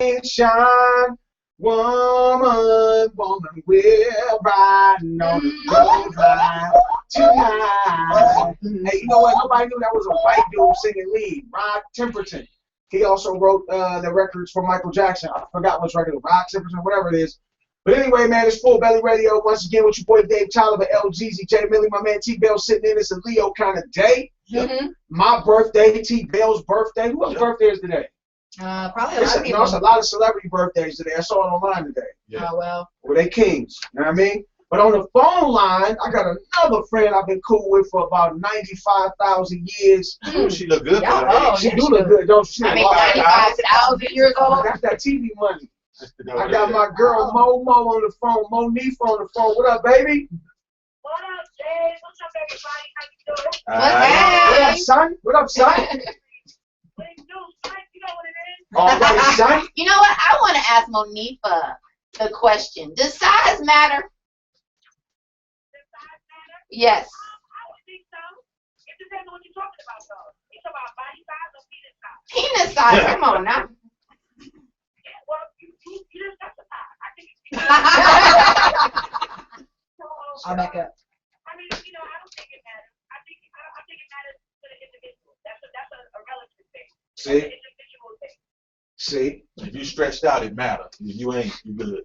Shine, woman, we're riding on the road high tonight. Hey, you know what? Nobody knew that was a white dude singing lead. Rod Temperton. He also wrote the records for Michael Jackson. I forgot which record. Rod Temperton, whatever it is. But anyway, man, it's Full Belly Radio. Once again, with your boy Dave Tolliver, LGZ, J Milly, my man T-Bell sitting in. It's a Leo kind of day. My birthday, T-Bell's birthday. Who else's birthday is today? Probably a lot of people. It's a lot of celebrity birthdays today. I saw it online today. Yeah. Oh, well. Well, they kings. You know what I mean? But on the phone line, I got another friend I've been cool with for about 95,000 years. Ooh, she look good. Yeah, for her age. She do look good, don't she? I mean, 95,000 years old. That's that TV money. I got my girl Mo on the phone, Monifa on the phone. What up, baby? What up, Dave? What's up, everybody? How you doing? What up, son? What up, son? What you do, son? You know what it is? All right, son. You know what? I want to ask Monifa the question. Does size matter? Does size matter? Yes. I would think so. It depends on what you're talking about, though. You talking about body size or penis size? Penis size. Come on now. Yeah, well, you just specify. I think it's I'll back up. I mean, you know, I don't think it matters. I think it matters to the individual. That's a relative thing. See? It's an individual thing. See? If you stretched out, it matters. If you ain't, you good.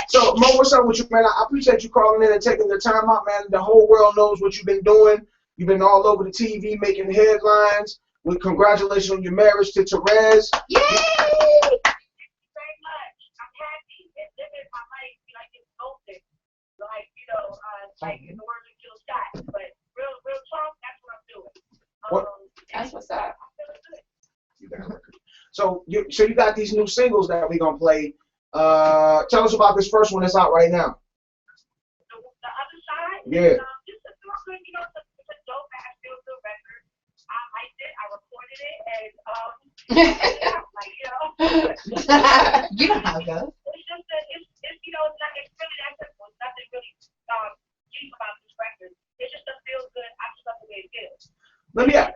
So, Mo, what's up with you, man? I appreciate you calling in and taking the time out, man. The whole world knows what you've been doing. You've been all over the TV making headlines. With congratulations on your marriage to Therese. Yay! Thank you very much. I'm happy. Living my life like it's open. Like, you know, like in the words of Jill Scott. But real talk, that's what I'm doing. What? That's what's up. I'm feeling good. You got a record. So you got these new singles that we're gonna play. Tell us about this first one that's out right now. The other side, Yeah. Just a feel good, you know, it's a dope ass feel good record. I liked it, I recorded it, and like, you know. You know how it goes. It's just that it's you know, it's really that simple. It's nothing really deep about this record. It's just a feel good. I just love the way it feels. Let me ask.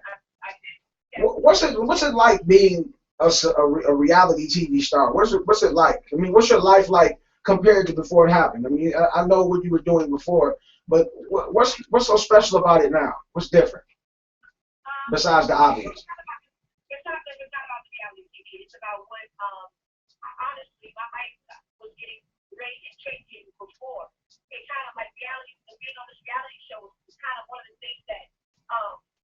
What's it like being a reality TV star? What's it like? I mean, what's your life like compared to before it happened? I mean, I know what you were doing before, but what's so special about it now? What's different besides the obvious? It's not about the reality TV. It's about what honestly my life was getting ready and changing before. It kind of like reality, being on this reality show is kind of one of the things that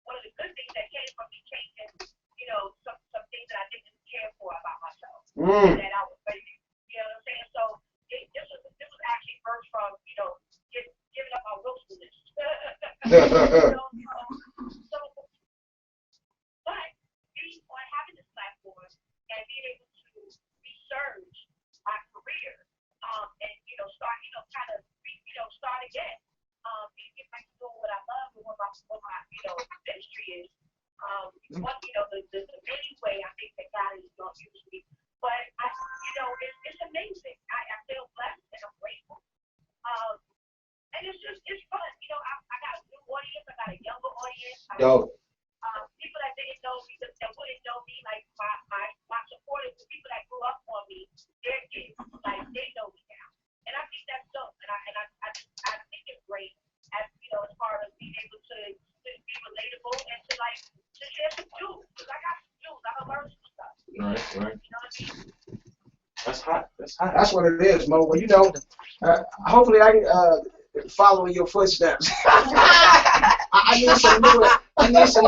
one of the good things that came from me changing, you know, some things that I didn't care for about myself. That I was ready, you know what I'm saying? So this was actually birthed from, you know, giving up my willfulness. So, but having this platform and being able to resurge my career, and start again, and get back to doing what I love and what my ministry is. The many way I think that God is going to use me, but it's amazing. I feel blessed and I'm grateful. And it's fun. You know, I got a new audience. I got a younger audience. People that didn't know me, that wouldn't know me, like my supporters, the people that grew up on me, their kids, like they know me now. And I think that's dope. And I think it's great as far as being able to be relatable and to share some jewels. Because I got some jewels. I done learned some stuff. Right. You know what I mean? That's hot. That's what it is, Mo. Well, hopefully I can follow in your footsteps. I need some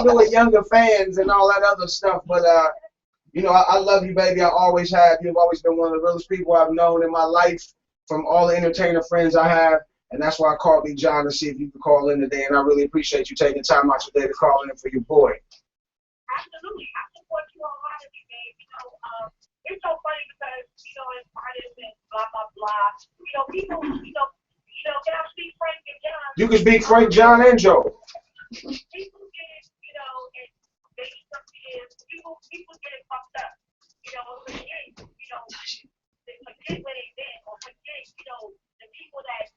newer, younger fans and all that other stuff. But I love you, baby. I always have. You've always been one of the realest people I've known in my life, from all the entertainer friends I have. And that's why I called Big John to see if you could call in today. And I really appreciate you taking time out today to call in for your boy. Absolutely. I support you wholeheartedly, babe. It's so funny because, as artists and blah, blah, blah, people, can I speak Frank and John? You can speak Frank, John, and Joe. People get it, and maybe some years, people get it fucked up. Forget, they forget where they've been, or forget, the people that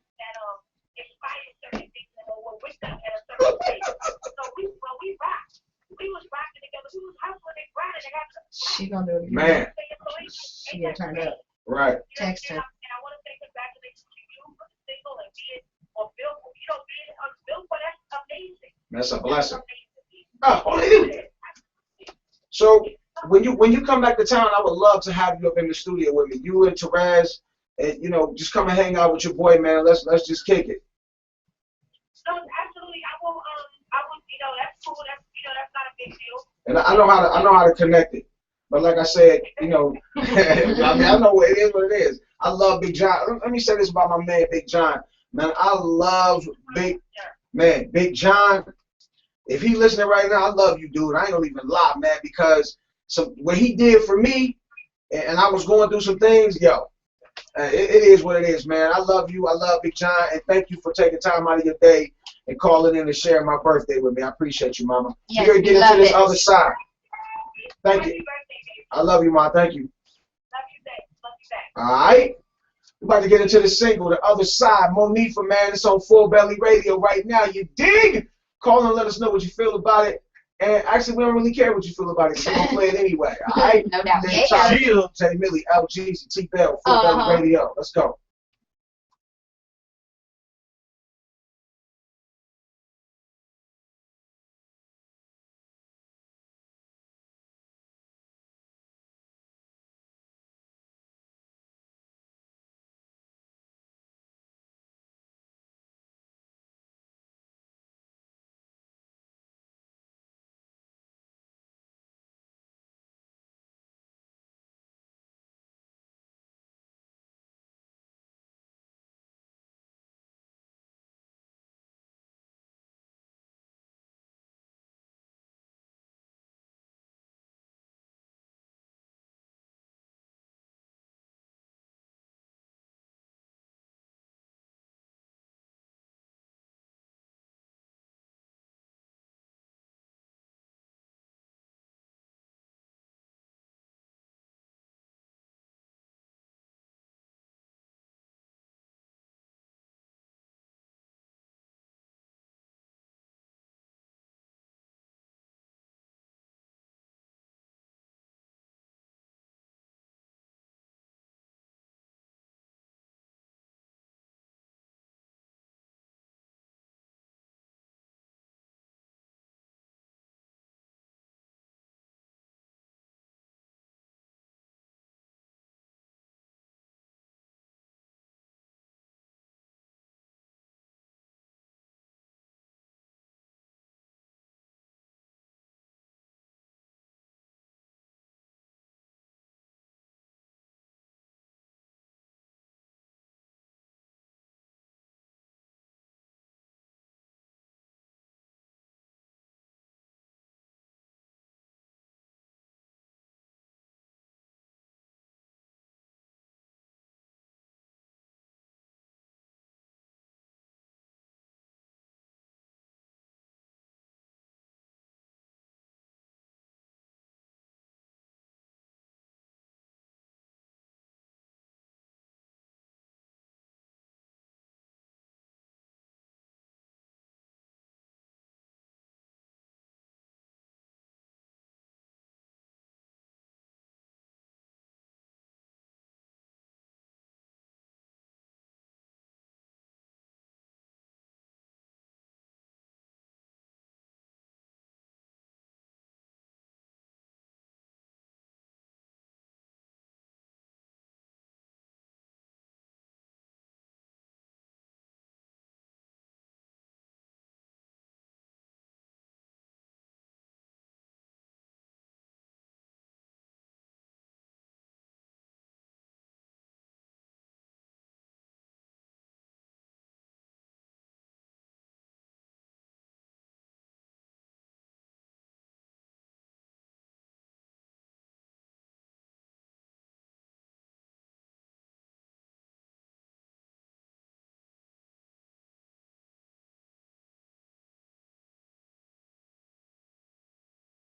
inspired certain things and were with them at a certain stage. So when we rocked, we was rocking together, we was hustling and grinding and having She gonna do it again. Man. get turned up. Right. Text her. And I want to say congratulations to you for the single and being on Billboard. You know, being on Billboard, that's amazing. That's a blessing. So when you come back to town, I would love to have you up in the studio with me. You and Therese, and just come and hang out with your boy, man. Let's just kick it. So absolutely, I will. That's cool. That's not a big deal. And I know how to connect it. But like I said, I mean, I know it is what it is. I love Big John. Let me say this about my man, Big John. Man, I love Big John. If he listening right now, I love you, dude. I ain't gonna even lie, man, because what he did for me, and I was going through some things, it is what it is, man. I love you. I love Big John, and thank you for taking time out of your day and calling in and sharing my birthday with me. I appreciate you, Mama. Yes, We're gonna get into this it. other side. Thank you. I love you, Ma. Thank you. Love you back. All right. We're about to get into the single, The Other Side. Monifa, man, it's on Full Belly Radio right now. You dig? Call and let us know what you feel about it. And actually, we don't really care what you feel about it. We're going to play it anyway. All right? No doubt. Dave Tolliver, J Milly, LG's, T-Bell, Full Belly Radio. Let's go.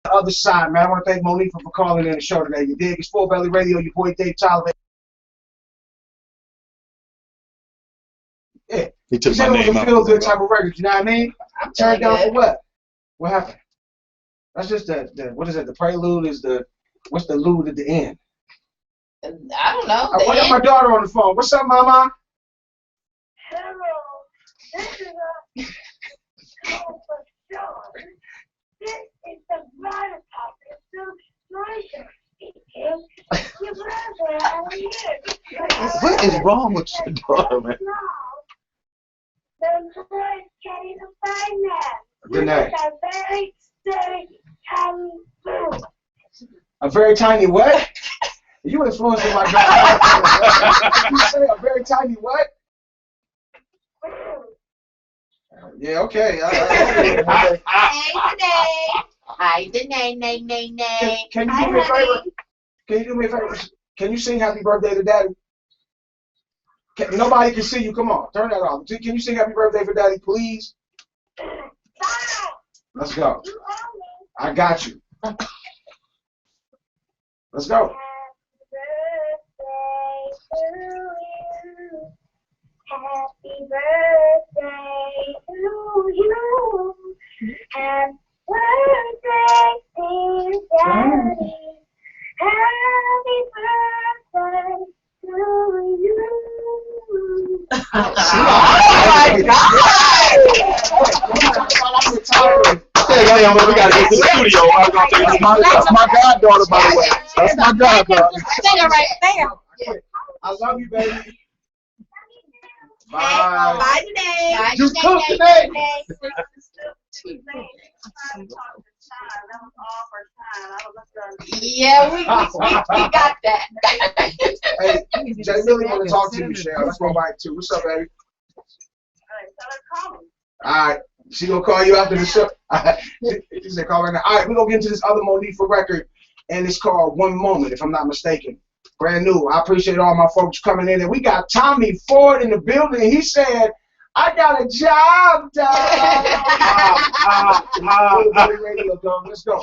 The Other Side, man. I want to thank Monifa for calling in the show today. You dig? It's Full Belly Radio. Your boy Dave Tolliver. Yeah. He took my said name it was a out. feel-good type of record. You know what I mean? I'm Turned down good. for what? What happened? That's just what is it? The prelude is what's the lude at the end? I don't know. I got my daughter on the phone. What's up, Mama? Hello, this is This is the water pocket demonstration. Your brother, I'm here. What is wrong with your daughter, man? The boys can't even find that. Renee. It's a very, very tiny food. A very tiny what? You influencing my daughter. You say a very tiny what? Yeah, okay. Hi, Danae. Can you do me a favor? Can you do me a favor? Can you sing happy birthday to Daddy? Nobody can see you. Come on, turn that off. Can you sing happy birthday for Daddy, please? Let's go. I got you. Let's go. Happy birthday to you. Happy birthday, dear Daddy. Happy birthday to you. Oh my God! Yeah, we gotta get to the studio. I was gonna say, that's my goddaughter, by the way. That's my goddaughter. Stay right there. I love you, baby. Bye. Bye today. You cooked today? Yeah, we got that. Hey, J Milly want to talk to you, Michelle. Let's go back to. What's up, baby? All right. She gonna call you after the show. She said call right now. All right, we're gonna get into this other Monifa record, and it's called One Moment, if I'm not mistaken. Brand new. I appreciate all my folks coming in, and we got Tommy Ford in the building. He said, "I got a job, dog." Radio, dog. Let's go.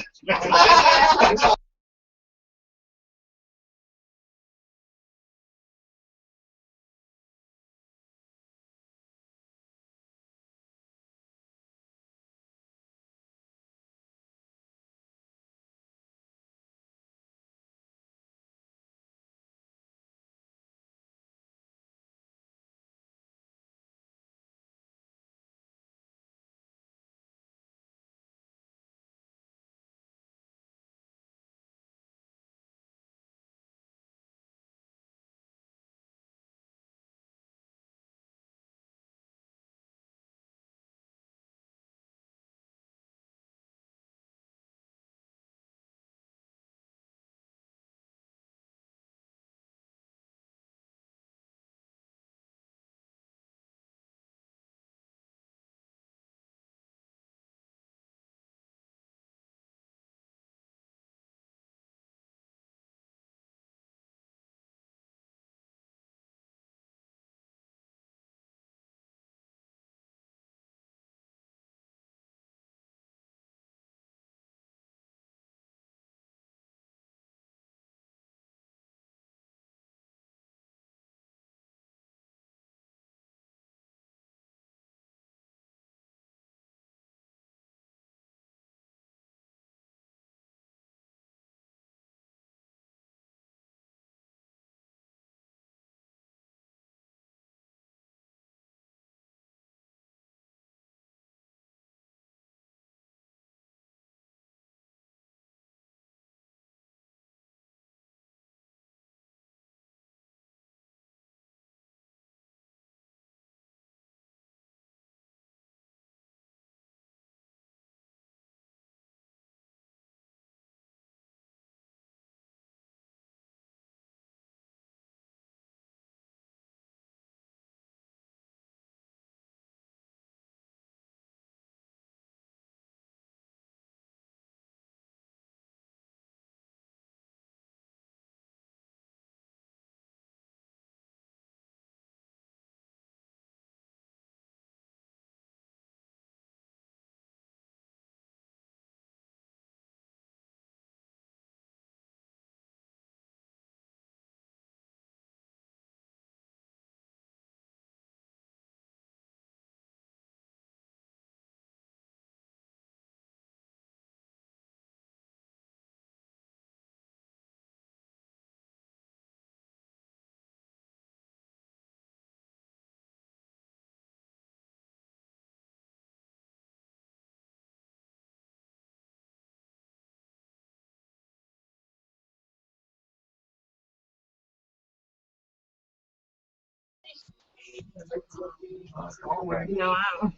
No, I don't know.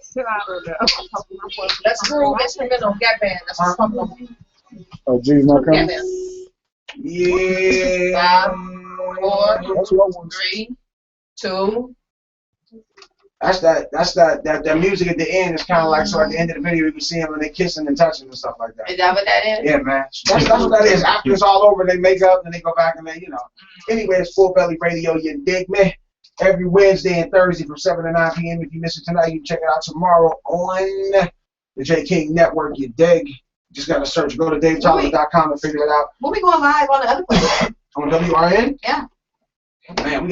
Let's groove instrumental gap band. That's what I'm talking about. Oh, G's not Gap coming? band. Yeah. 5, 4, That's what I want. 3, 2. That's that music at the end is kind of like, so at the end of the video you can see them when they kissing and touching and stuff like that. Is that what that is? Yeah, man. That's what that is. After it's all over, they make up and they go back and they, Anyway, it's Full Belly Radio, you dig me? Every Wednesday and Thursday from 7 to 9 p.m. If you miss it tonight, you can check it out tomorrow on the J King Network, you dig? Just got to search. Go to DaveTolliver.com and figure it out. We'll be going live on the other place. On WRN? Yeah. Man,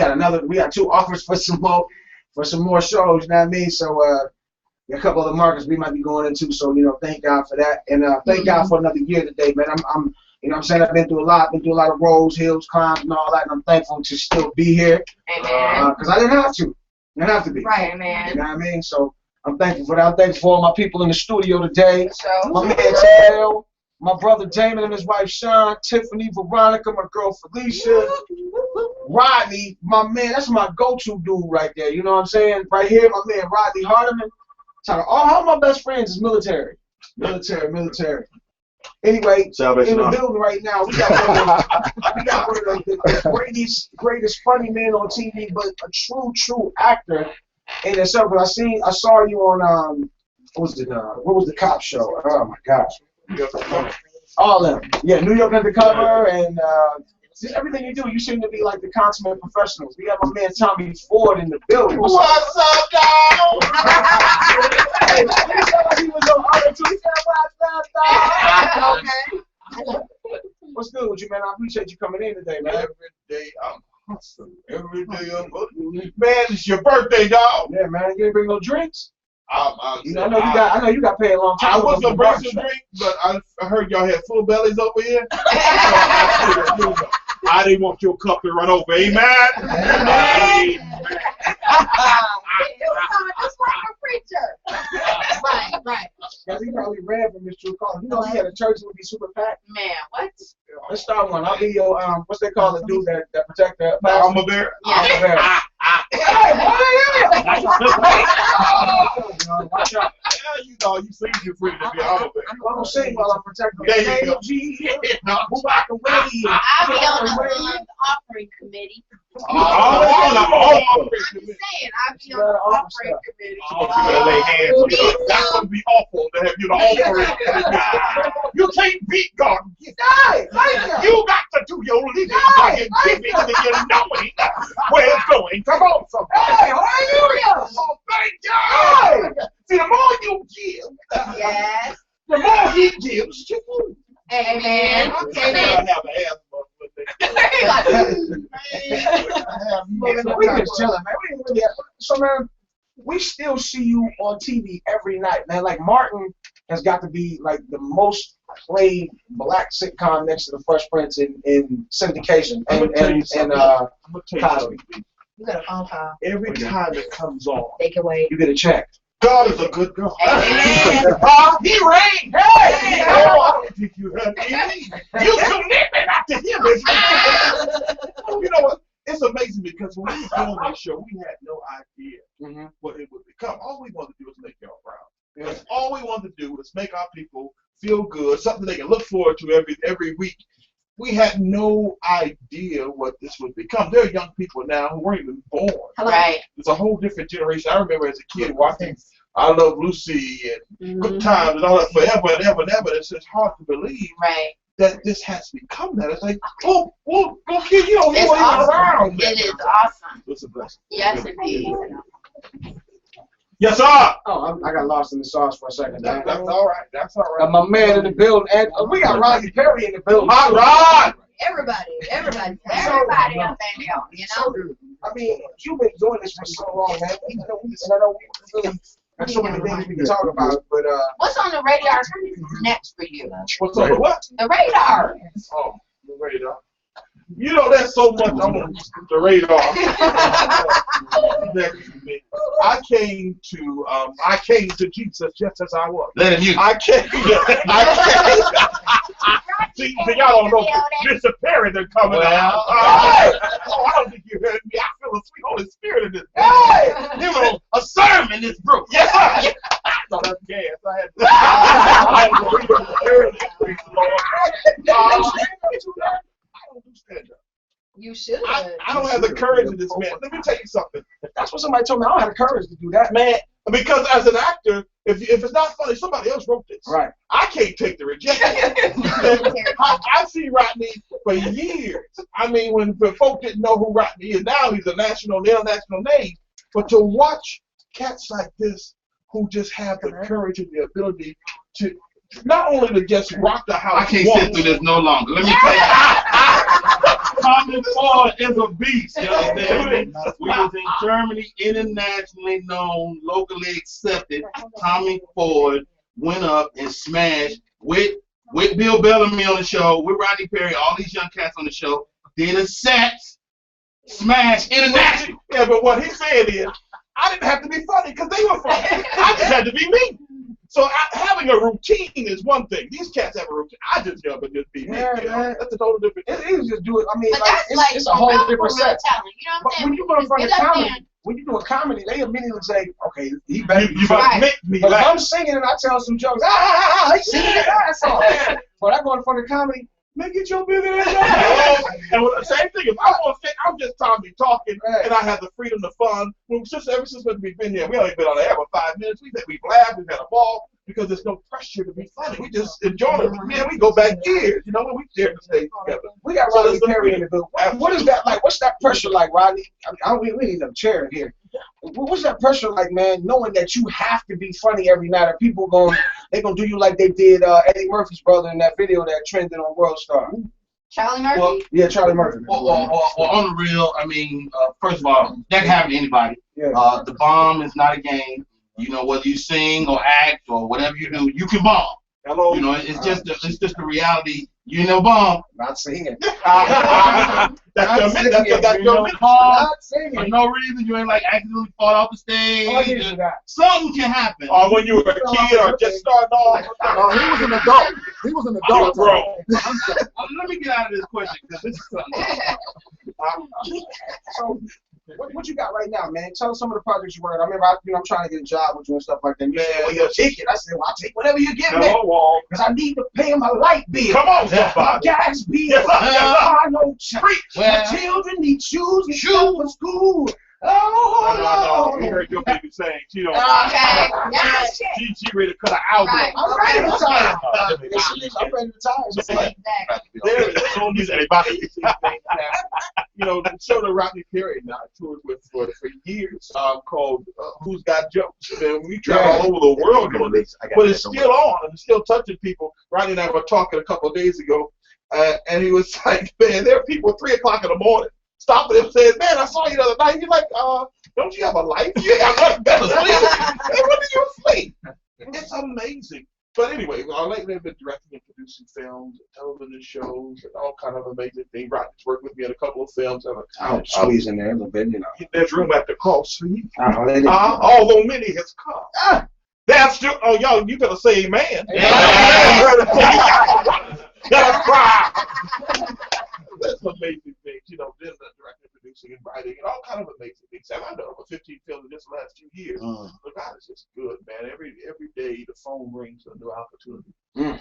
we got 2 offers for some more shows, you know what I mean? So a couple of the markets we might be going into, so thank God for that. And thank God for another year today, man. I'm you know what I'm saying, I've been through a lot of roads, hills, climbs and all that, and I'm thankful to still be here. Amen. Because I didn't have to. I didn't have to be. Right, man. You know what I mean? So I'm thankful for that. I'm thankful for all my people in the studio today. So, My man Tail, my brother Damon and his wife Sean, Tiffany, Veronica, my girl Felicia, Rodney, my man, that's my go-to dude right there. You know what I'm saying? Right here, my man Rodney Hardiman. All my best friends is military. Military. Anyway, Salvation in the Army. building right now, we got one of the greatest funny men on TV, but a true actor in itself. I saw you on what was the cop show? Oh my gosh. All of them. Yeah, New York Undercover and just everything you do, you seem to be like the consummate professionals. We got my man Tommy Ford in the building. What's up, dog? Hey, he was on other two. He said, okay. What's good with you, man? I appreciate you coming in today, man. Every day I'm hustling. Every day I'm hustling. Man, it's your birthday, dog. Yeah, man. You ain't bring no drinks. I know you got paid a long time. I was gonna bring some drink, but I heard y'all had full bellies over here. I didn't want your cup to run over. Amen. Amen. Just like a preacher. Right. Because he probably ran from his true calling. You know, he had a church that would be super packed. Man, what? Let's start one. I'll be your what's they call the dude that protect the I'm a bear. Alma bear. Hey, watch out. Yeah, you seem too free to be alma bear. I'm gonna sing while I'm protecting There you go. Move out the way. I'll be on the offering committee. I'm just saying, I'll be on the offering committee. lay hands on you. That's gonna be awful to have you the offering. You can't beat God. You got to do your living by giving and you knowing where it's going. Come on, somebody. Hey, hallelujah! Oh, thank you. See, the more you give, Yes. the more He gives to you. Amen. I have an asthma with it. We just chilling, man. We didn't really so, man, we still see you on TV every night, man. Like, Martin has got to be, like, the most played black sitcom next to the Fresh Prince in syndication and Cosby. You got a phone call. Every time it comes on, They can wait. You get a check. God is a good God. Amen. He reigned. Hey! Oh, I don't think you heard me. You committed not to him. You know what? It's amazing because when we were doing this show, we had no idea what it would become. All we wanted to do was make y'all proud. That's all we wanted to do was make our people feel good, something they can look forward to every week. We had no idea what this would become. There are young people now who weren't even born. Right. It's a whole different generation. I remember as a kid watching I Love Lucy and Good Times and all that forever and ever and ever. It's just hard to believe that this has become that. It's like, oh, kid, you don't know It's what awesome. around. It is awesome. It's a blessing. Yes, indeed. Yes, sir. Oh, I got lost in the sauce for a second. That's all right. That's all right. Got my man in the building, and we got Rodney Perry in the building. Hot Rod. Everybody Everybody up there, you know? I mean, you've been doing this for so long, man. I know we really have so many things we can talk about, but What's on the radar next for you? What's on the what? The radar. Oh, the radar. You know, there's so much on the radar. Next to me. I came to Jesus just as I was. Let him use. I came. See, y'all don't know. Mr. Perry, they're coming out. Oh, I don't think you heard me. I feel the sweet Holy Spirit in this. Hey! You know, a sermon is broke. Yes, sir. No, that's gas. I had to read it early. Praise the Lord. I don't do stand-up. You should. I don't have the courage of this man. Let me tell you something. That's what somebody told me. I don't have the courage to do that. Man, because as an actor, if it's not funny, somebody else wrote this. Right. I can't take the rejection. I see Rodney for years. I mean, when folk didn't know who Rodney is, now he's a national, international name. But to watch cats like this who just have the courage and the ability to not only to just rock the house. I can't sit through this no longer. Let me tell you. Tommy Ford is a beast. You understand? We was in Germany, internationally known, locally accepted. Tommy Ford went up and smashed with Bill Bellamy on the show, with Rodney Perry, all these young cats on the show. Did a set, smash international. Yeah, but what he said is, I didn't have to be funny because they were funny. I just had to be me. So having a routine is one thing. These cats have a routine. I just jump and just be me. Yeah, you know? man. That's a total different thing. It is just do it. I mean, But like, that's it's a whole different set. talent. You know what But I'm saying? when you go in front of Get up comedy, there. when you do a comedy, they immediately say, okay, he better be You funny. better make me But if laugh. I'm singing and I tell some jokes, he's singing his ass off. But I go in front of comedy, man, get your big ass out. And the same thing, if I'm on stage, I'm just Tommy talking, and I have the freedom to fun. Well, ever since we've been here, we only been on the air for 5 minutes. We've laughed, we've had a ball, because there's no pressure to be funny. We just enjoy it. Man, we go back years, you know, when we share the stage together. We got So Rodney there's Perry in the building. What is that like? What's that pressure like, Rodney? I mean, we need a chair in here. What's that pressure like, man? Knowing that you have to be funny every night, or people gonna do you like they did Eddie Murphy's brother in that video that trended on World Star. Charlie Murphy? Well, Yeah, Charlie Murphy. Well, on the real, I mean, first of all, that can happen to anybody. Yeah. The bomb is not a game. You know, whether you sing or act or whatever you do, you can bomb. Hello. You know, it's just the reality. You know, bomb. Not singing. That's your minute. That's You your know, minute. bomb. Not For singing. no reason, you ain't like accidentally fall off the stage. Oh, yeah, that. Something can happen. Or when you were a kid or just starting off. He was an adult. He was an adult. Bro. Let me get out of this question because this is something. So, what you got right now, man? Tell us some of the projects you work on. I remember, I'm trying to get a job with you and stuff like that. You said, well, you'll take it. I said, well, I'll take whatever you give me. Hello, Wall. Because I need to pay my light bill. Come on, My somebody. gas bill. Yes, sir. Yes, sir. I know treat. Well- My children need shoes and stuff for school. Oh, No. You heard your baby saying she don't. Okay. Yes. She ready to cut an album. Right. I'm ready to retire. I'm ready to retire. Exactly. There is so many anybody. You know, the show that Rodney Perry and I toured with for years called Who's Got Jokes. And we travel all over the world doing this, but it's still on and it's still touching people. Rodney and I were talking a couple of days ago, and he was like, man, there are people at 3 o'clock in the morning stopping him and saying, man, I saw you the other night. He's like, don't you have a life? You got nothing better to sleep. Hey, when do you sleep? It's amazing. But anyway, lately I've been directing and producing films, television shows, and all kind of amazing things. Rodney's worked with me in a couple of films. I'll squeeze in there a little bit, you know. There's room at the cross for you. Oh, Although many has come. That's true. Oh, y'all, you better say amen. Gotta cry. That's amazing things, you know, then directing, producing, and writing, and all kind of amazing things. And I know over 15 films in just the last 2 years. But God is just good, man. Every day the phone rings a new opportunity.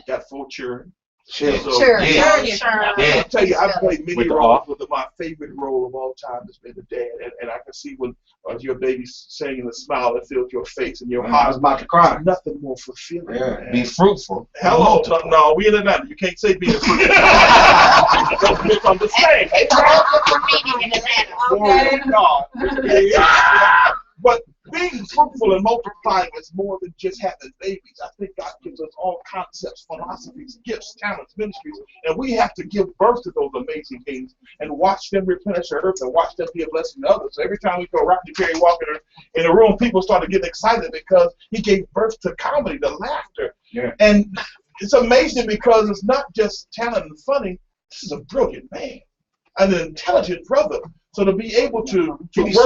Got full churn. Sure. Sure. Yeah. I'll tell you, I've played many With the roles, but my favorite role of all time has been the dad. And I can see when your baby's saying the smile that fills your face and your I heart. was about to cry. Nothing more fulfilling. Yeah. Man. Be fruitful. Hello. No, we in Atlanta. You can't say being fruitful. Don't misunderstand. It's a whole different meaning in Atlanta. Glory to God. Yeah. But being fruitful and multiplying is more than just having babies. I think God gives us all concepts, philosophies, gifts, talents, ministries, and we have to give birth to those amazing things and watch them replenish the earth and watch them be a blessing to others. So every time we go Rodney Perry walking in a room, people start getting excited because he gave birth to comedy, to laughter. Yeah. And it's amazing because it's not just talent and funny. This is a brilliant man, an intelligent brother. So to be able to work with He's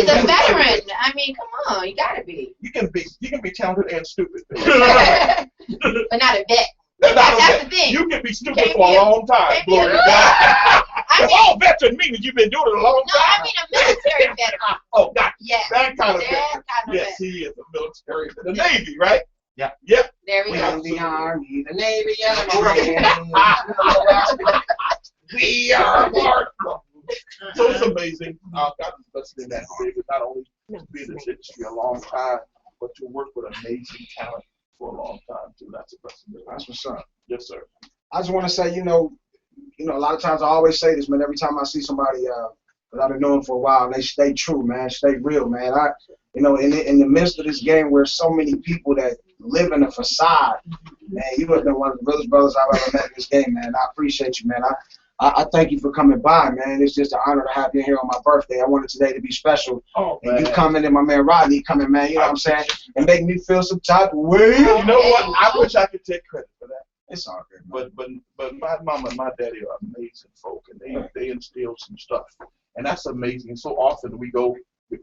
a him, veteran. I mean, come on, you gotta be. you can be talented and stupid. But not a vet. That's the thing. You can be stupid Can't for be a a- long time. can't be Glory a- to God. That's all veteran meaning you've been doing it a long No, I time. mean a military veteran. Oh, got you. Yes. That kind of That veteran. kind of Yes, veteran. he is a military. The Navy, right? Yeah. Yep. There we We go. have The Army, the Navy, and the Marines. We are more. So it's amazing. God is blessed in that, David. Not only to be in this industry a long time, but to work with amazing talent for a long time too. That's a blessing. That's what's up. Yes, sir. I just want to say, a lot of times I always say this, man. Every time I see somebody that I've been knowing for a while, and they stay true, man, stay real, man. In the midst of this game, where so many people that live in a facade, man, you have been one of the realest brothers I've ever met in this game, man. I appreciate you, man. I thank you for coming by, man. It's just an honor to have you here on my birthday. I wanted today to be special. Oh, and man. you coming and my man Rodney coming, man, you know what I'm saying? And make me feel some type of way. You know what? I wish I could take credit for that. It's all good, man. But my mama and my daddy are amazing folk, and they instill some stuff, and that's amazing. So often we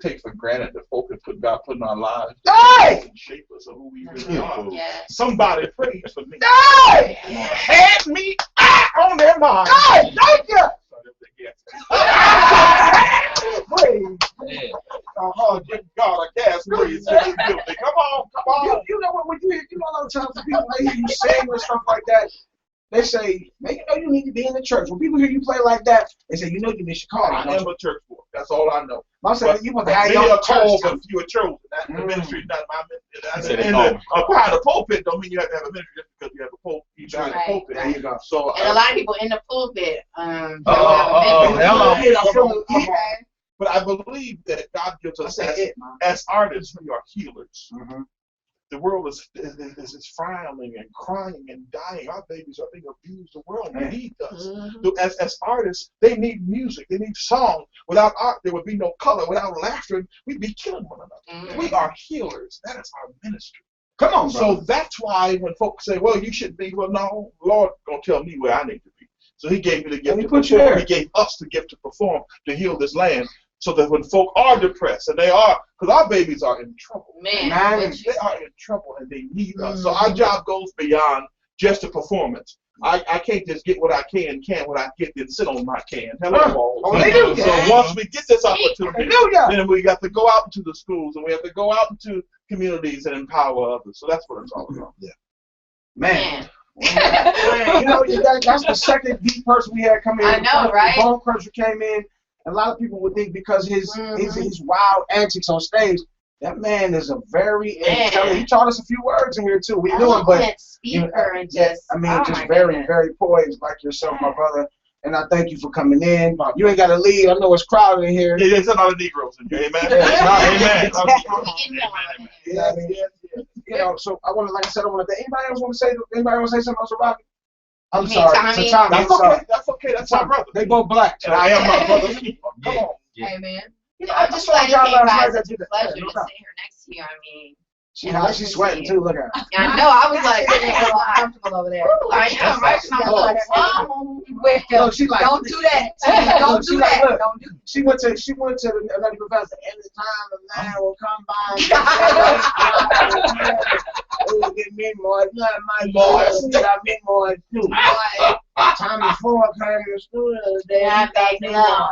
take for granted that folk have God put in our lives and shape us of who we really are. Yes. Somebody prays for me. Hey! Had me on their mind. Hey! Thank you! Give God a gas praise in this building. Come on. You know what? When you hear, a lot of times when people they hear you sing and stuff like that, they say, man, you need to be in the church. When people hear you play like that, they say, you need to call. I am a church boy. That's all I know. I'm saying you want to have many your are called, church. but few are chosen. The ministry is not my ministry. Said it And all. behind the pulpit don't mean you have to have a ministry just because you have a pulpit. You behind the Right. pulpit. There you go. So And a lot of people in the pulpit don't Oh, have a hello. But I believe that God gives us as artists, we are healers. Mm-hmm. The world is frowning and crying and dying. Our babies are being abused. The world needs us. So as artists, they need music. They need song. Without art, there would be no color. Without laughter, we'd be killing one another. We are healers. That is our ministry. Come on, bro. So that's why when folks say, well, you should be, well, no, Lord going to tell me where I need to be. So he gave me the gift to perform. He gave us the gift to perform, to heal this land. So that when folk are depressed, and they are, because our babies are in trouble. Man, they are in trouble and they need us. So our job goes beyond just a performance. I can't just get what I can what I get, then sit on my can. Hello, So once we get this opportunity, then we got to go out into the schools and we have to go out into communities and empower others. So that's what it's all about. Yeah. Man, that's the second deep person we had come in. I know, right? Bone Crusher came in. A lot of people would think because his wild antics on stage, that man is a very intelligent. He taught us a few words in here too. We knew him, but speaker and just very, very poised like yourself, my brother. And I thank you for coming in. You ain't got to leave. I know it's crowded in here. Yeah, there's a lot of Negroes in here. Amen. Amen. So I want to, like I said, I want to. Anybody want to say something else about it? I'm mean sorry. Tommy? Tommy, That's okay. That's my brother. They both black. And I am my brother. Come on. Hey, man. I just saw like y'all came last by. night It's that a did that. pleasure Yeah, no to doubt. sit here next to you. I mean, She's sweating too. Look at her. I know. I was like, getting a little uncomfortable over there. I am right. And I'm like, No, she like, Don't do that. Don't do like, that. look, Don't do She went to another professor. Every time the man will come by, oh, get me more. Not my boys. Got me more too. Tommy Ford came to the studio the other day. Yeah, He got me more.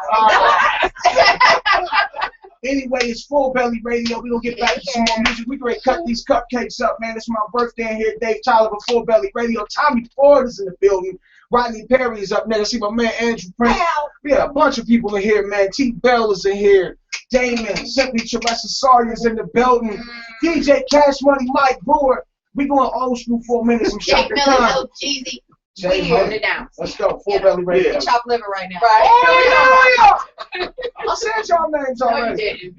Anyway, it's Full Belly Radio. We're going to get back to some more music. We're going to cut these cupcakes up, man. It's my birthday in here. Dave Tolliver, Full Belly Radio. Tommy Ford is in the building. Rodney Perry is up next. I see my man Andrew Prince. We got a bunch of people in here, man. T. Bell is in here. Damon, Simply Teresa Sawyer's in the building. DJ Cash Money, Mike Brewer. We going old school for a minute. Some Jake Shaka Milly, Khan. no Jeezy. Jay We Milly. holding it down. Let's go. Full Belly Radio. chopped liver right now. Oh, yeah. I said y'all names No, you already. didn't.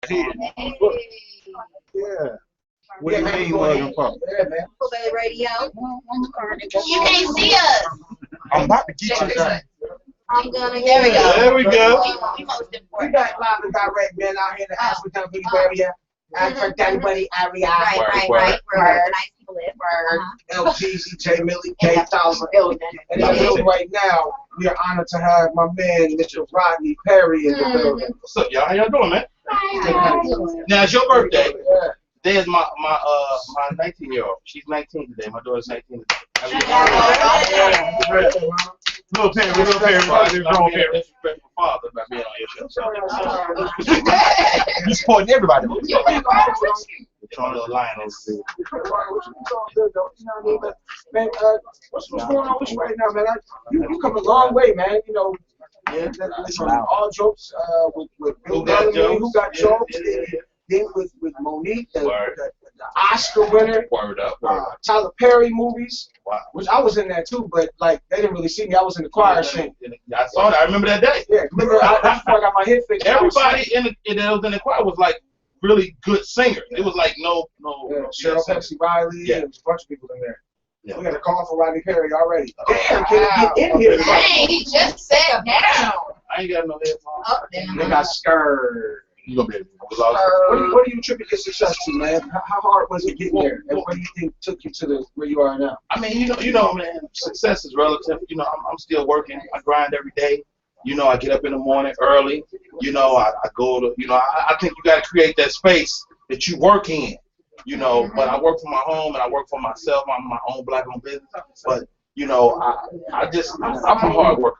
Yeah. What Yeah, do you man, mean, go mug ahead. and pop? Yeah, man. Bay Radio. You can't see us. I'm about to get Check you this that. out. I'm gonna There we go. There we go. We most We important. got live and direct, man, out here in the African Beauty area. African Buddy area. Right. Word. Nice people live. LGZ, J Milly, Dave Tolliver. And in the building right now, we are honored to have my man, Mr. Rodney Perry, in the building. What's up, y'all? How y'all doing, man? Now it's your birthday. Yeah. Today is my 19-year-old. She's 19 today. My daughter's 19 today. Little Perry, grown Perry. Disrespectful father by being on your show. You supporting everybody. Throwing a little line on Man, what's going on with you right now, man? You come a long way, man. You know, all jokes with Bill Bellamy, who got jokes. Then with Monique, the Oscar winner. Word up. Tyler Perry movies, Wow. which I was in that too, but like they didn't really see me. I was in the choir singing. I saw that. I remember that day. Yeah, remember that's before I got my hit fixed. Everybody that was in the choir was like really good singers. It was like no. Yeah, Cheryl Pepsi Riley, Yeah. and a bunch of people in there. Yeah. We got a call for Rodney Perry already. Damn, can we get in here? Dang, he just sat down. I ain't got no headphones. Oh, damn. They got scared. You gonna be able to What do you attribute your success to, man? How hard was it getting there, and what do you think took you to where you are now? I mean, you know, man, success is relative. You know, I'm still working. I grind every day. You know, I get up in the morning early. You know, I go to, you know, I think you got to create that space that you work in. You know, but I work for my home and I work for myself. I'm my own black-owned business. But, you know, I'm a hard worker.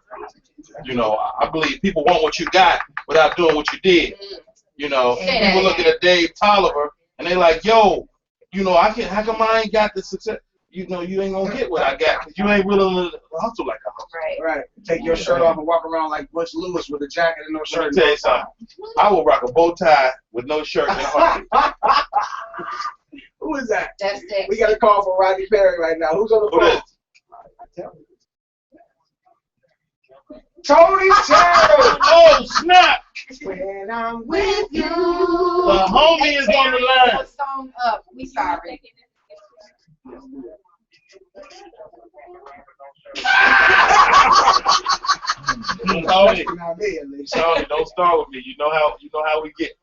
You know, I believe people want what you got without doing what you did. You know, people looking at Dave Tolliver and they like, yo, you know, how come I ain't got the success? You know, you ain't gonna get what I got because you ain't willing to hustle like I hustle. Right. Take your shirt off and walk around like Butch Lewis with a jacket and no shirt. Let me tell you something. I will rock a bow tie with no shirt and a heartbeat. Who is that? That's it. We got a call for Rodney Perry right now. Who's on the phone? Tony Taylor! Oh, snap! When I'm With you. The homie is on the line. Put song up. We sorry. Tony, not me, at least. Tony, don't start with me. You know how we get.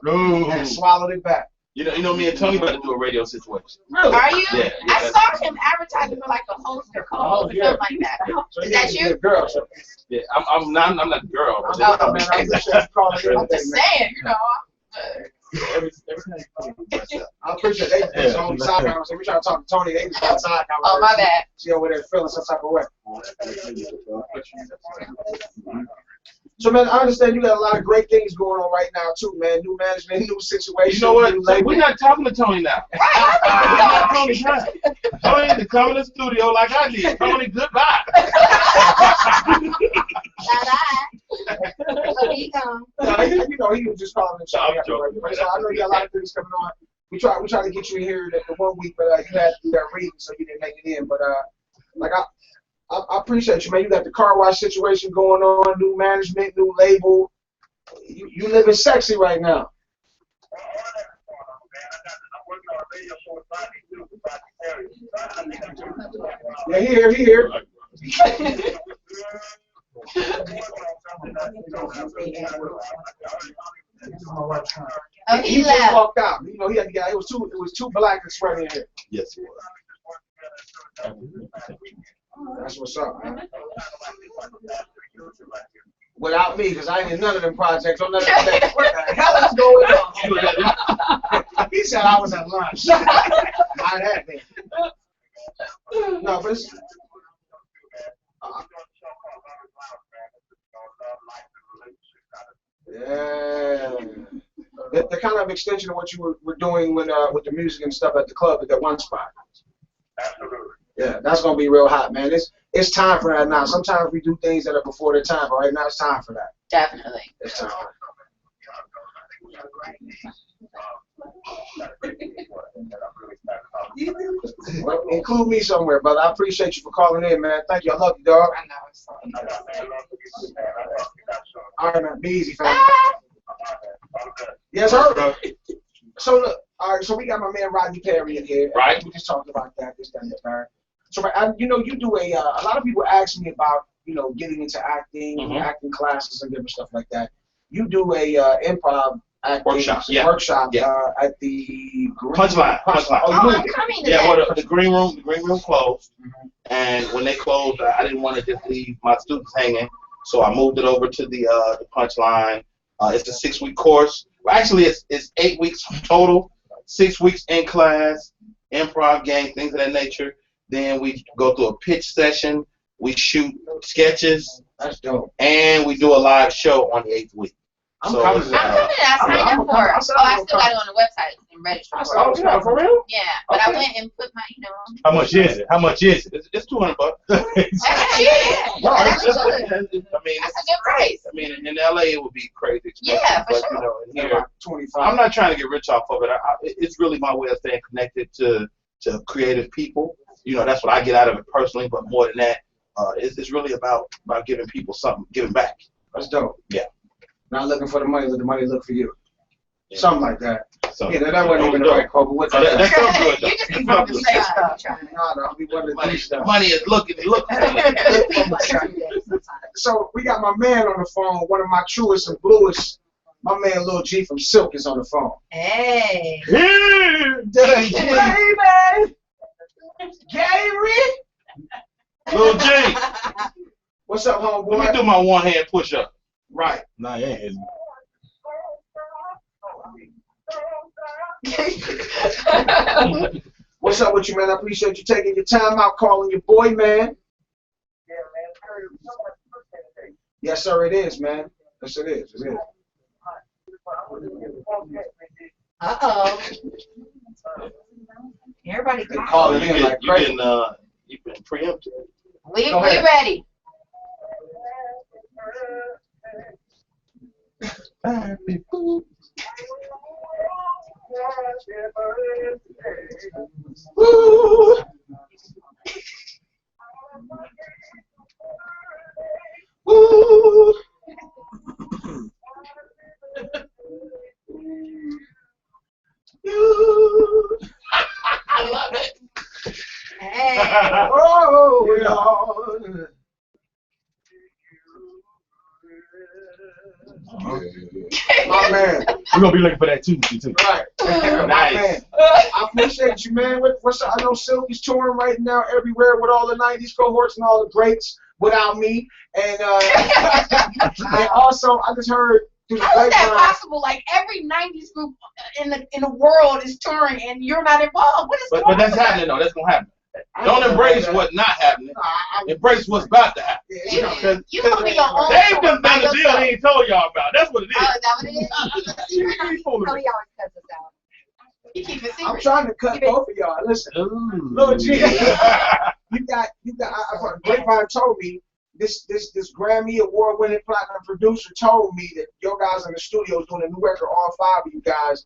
No. And swallowed it back. You know, me and Tony about to do a radio situation. Really? Are you? Yeah. I saw him advertising for like a host or co-host or something like that. So Is that he's you? a girl. So Yeah, I'm not the girl. I'm not, man. I appreciate you calling in I'm today, just man. saying, you know. Everything. I appreciate it. It's only side conversation. We try to talk to Tony. They just got side conversation. Oh, my bad. She over there feeling some type of way. So, man, I understand you got a lot of great things going on right now, too, man. New management, new situation. You know what? new label. We're not talking to Tony now. Tony's not. Tony had to come in the studio like I did. Tony, goodbye. He come. You know, he was just calling the show. I'm joking. So I know you got a lot of things coming on. We try to get you in here the 1 week, but you had to do that reading, so you didn't make it in. But like I appreciate you, man. You got the car wash situation going on, new management, new label. You living sexy right now. Yeah, he here. Oh, He he just left. walked out. You know, he had to get. It was too black and sweaty in here. Yes, it was. That's what's up, man. Without me, because I ain't in none of them projects. On none of them things. What the hell is going on? He said I was at lunch. I had that. No, but it's. Yeah. The kind of extension of what you were doing when with the music and stuff at the club at that one spot. Absolutely. Yeah, that's gonna be real hot, man. It's time for that now. Sometimes we do things that are before their time, but right now it's time for that. Definitely. It's time. Well, include me somewhere, brother. I appreciate you for calling in, man. Thank you. I love you, dog. I know. All right, man. Be easy, fam. Yes, sir. So look, all right. So we got my man Rodney Perry in here. Right. We just talked about that. This, that, and the third. So, you know, you do a lot of people ask me about, you know, getting into acting, acting classes and different stuff like that. You do a improv acting workshop at the Punchline. Oh, I'm coming to that. Well, the green room closed, and when they closed, I didn't want to just leave my students hanging, so I moved it over to the Punchline. It's a 6-week course. Well, actually, it's 8 weeks total. 6 weeks in class, improv game, things of that nature. Then we go through a pitch session. We shoot sketches. That's dope. And we do a live show on the 8th week. I'm coming to that. I signed up for it. I still got to go on the website and register for it. Oh, for real? Yeah, but I went and put my, you know. How much is it? It's $200. That's cheap. No, That's good. I mean, That's a good price. I mean, in LA it would be crazy expensive. Yeah, for but, sure. You know, in here, 25. I'm not trying to get rich off of it. It's really my way of staying connected to creative people. You know, that's what I get out of it personally. But more than that, it's really about giving people something, giving back. That's dope. Yeah. Not looking for the money, let the money look for you. Yeah. Something like that. So, Yeah, that wasn't even the right quote, but what's that? That's so good. You just be wanting to say stuff. No, we wanted to do stuff. Money is looking. So we got my man on the phone, one of my truest and bluest. My man Lil G from Silk is on the phone. Hey. Baby! Gary! Lil G, What's up, homeboy? let me do my one-hand push-up. Right. Nah, yeah, it's What's up with you, man? I appreciate you taking your time out calling your boy, man. Yes, sir, it is, man. Yes, it is. It is. Uh-oh. Everybody They call it in like crazy. You've been preempted. We Go ahead. ready. Woo! Woo! I love it. Hey. Oh, Lord. My man. we're gonna be looking for that Tuesday too. Right. My Nice. man. I appreciate you, man. What's up? I know Silk is touring right now everywhere with all the 90s cohorts and all the greats without me. And, and also, I just heard through the How is that grapevine. possible? Like every 90s group in the world is touring and you're not involved. What is But going that's on? happening though. That's gonna happen. I Don't know embrace that. what's not happening. I- Embrace what's about to happen. yeah, you know. Because You gonna be your own. Dave tour done by done a deal yourself. he ain't told y'all about. That's what it Oh, is. is that what it is? He fooling Oh, me. he always cuts us out. You keep it I'm secret. trying to cut both of y'all. Listen, Lil G, you got. Grapevine told me this Grammy award-winning platinum producer told me that your guys in the studio is doing a new record, all 5 of you guys.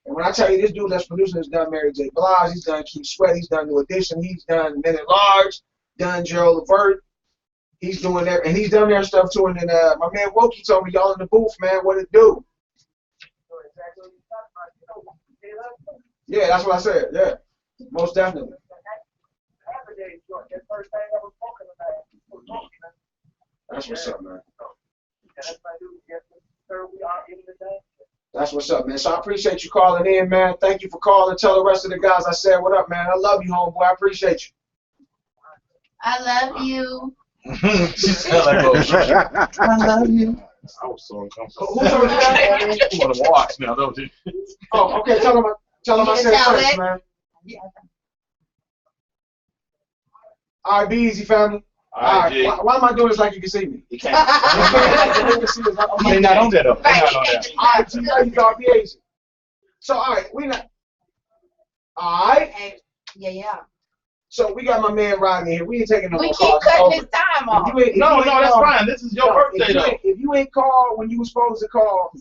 And when I tell you this dude that's producing has done Mary J. Blige, he's done Keith Sweat, he's done New Edition, he's done Men at Large, done Gerald Levert. He's doing that, and he's done their stuff too. And then my man Wokey told me y'all in the booth, man, what it do? Yeah, that's what I said. Yeah, most definitely. That's what's up, man. That's what's up, man. So I appreciate you calling in, man. Thank you for calling. Tell the rest of the guys I said what up, man. I love you, homeboy. I appreciate you. I love you. She sound like I love you. I was so uncomfortable. Who told you that? You want to watch now, don't you? Oh, okay. Tell them I You said tell first, it. man. All right, be easy, family. All right. G. Why am I doing this like you can see me? You can't. They not on that though. They Right, not you on can't that. just All right, so now you got be easy. So, all right, we not. All right. Hey, yeah. So we got my man Rodney here. We ain't taking no We more keep calls. cutting Over. his time off. No, that's fine. This is your birthday though. If you ain't called when you were supposed to call,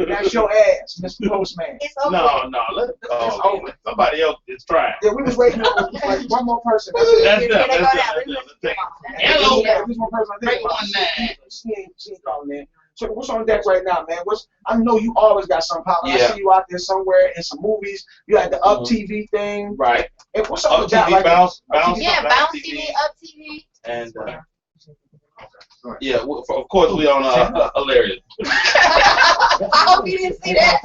that's your ass, Mr. Postman. It's okay. No, let it go. over. Somebody else is trying. Yeah, we was waiting on like one more person. That's That's it. them. Here they go That's now. them. Let's That's come them. on. Hello. There's one person I think about. 319. She ain't calling in. So what's on deck right now, man? I know you always got something popping. Yeah. I see you out there somewhere in some movies. You had the Up TV thing. Right. And what's up Up with that? TV, Like, bounce Yeah, Bounce TV, Up TV. And yeah, of course we on Hilarious. I hope you didn't see that.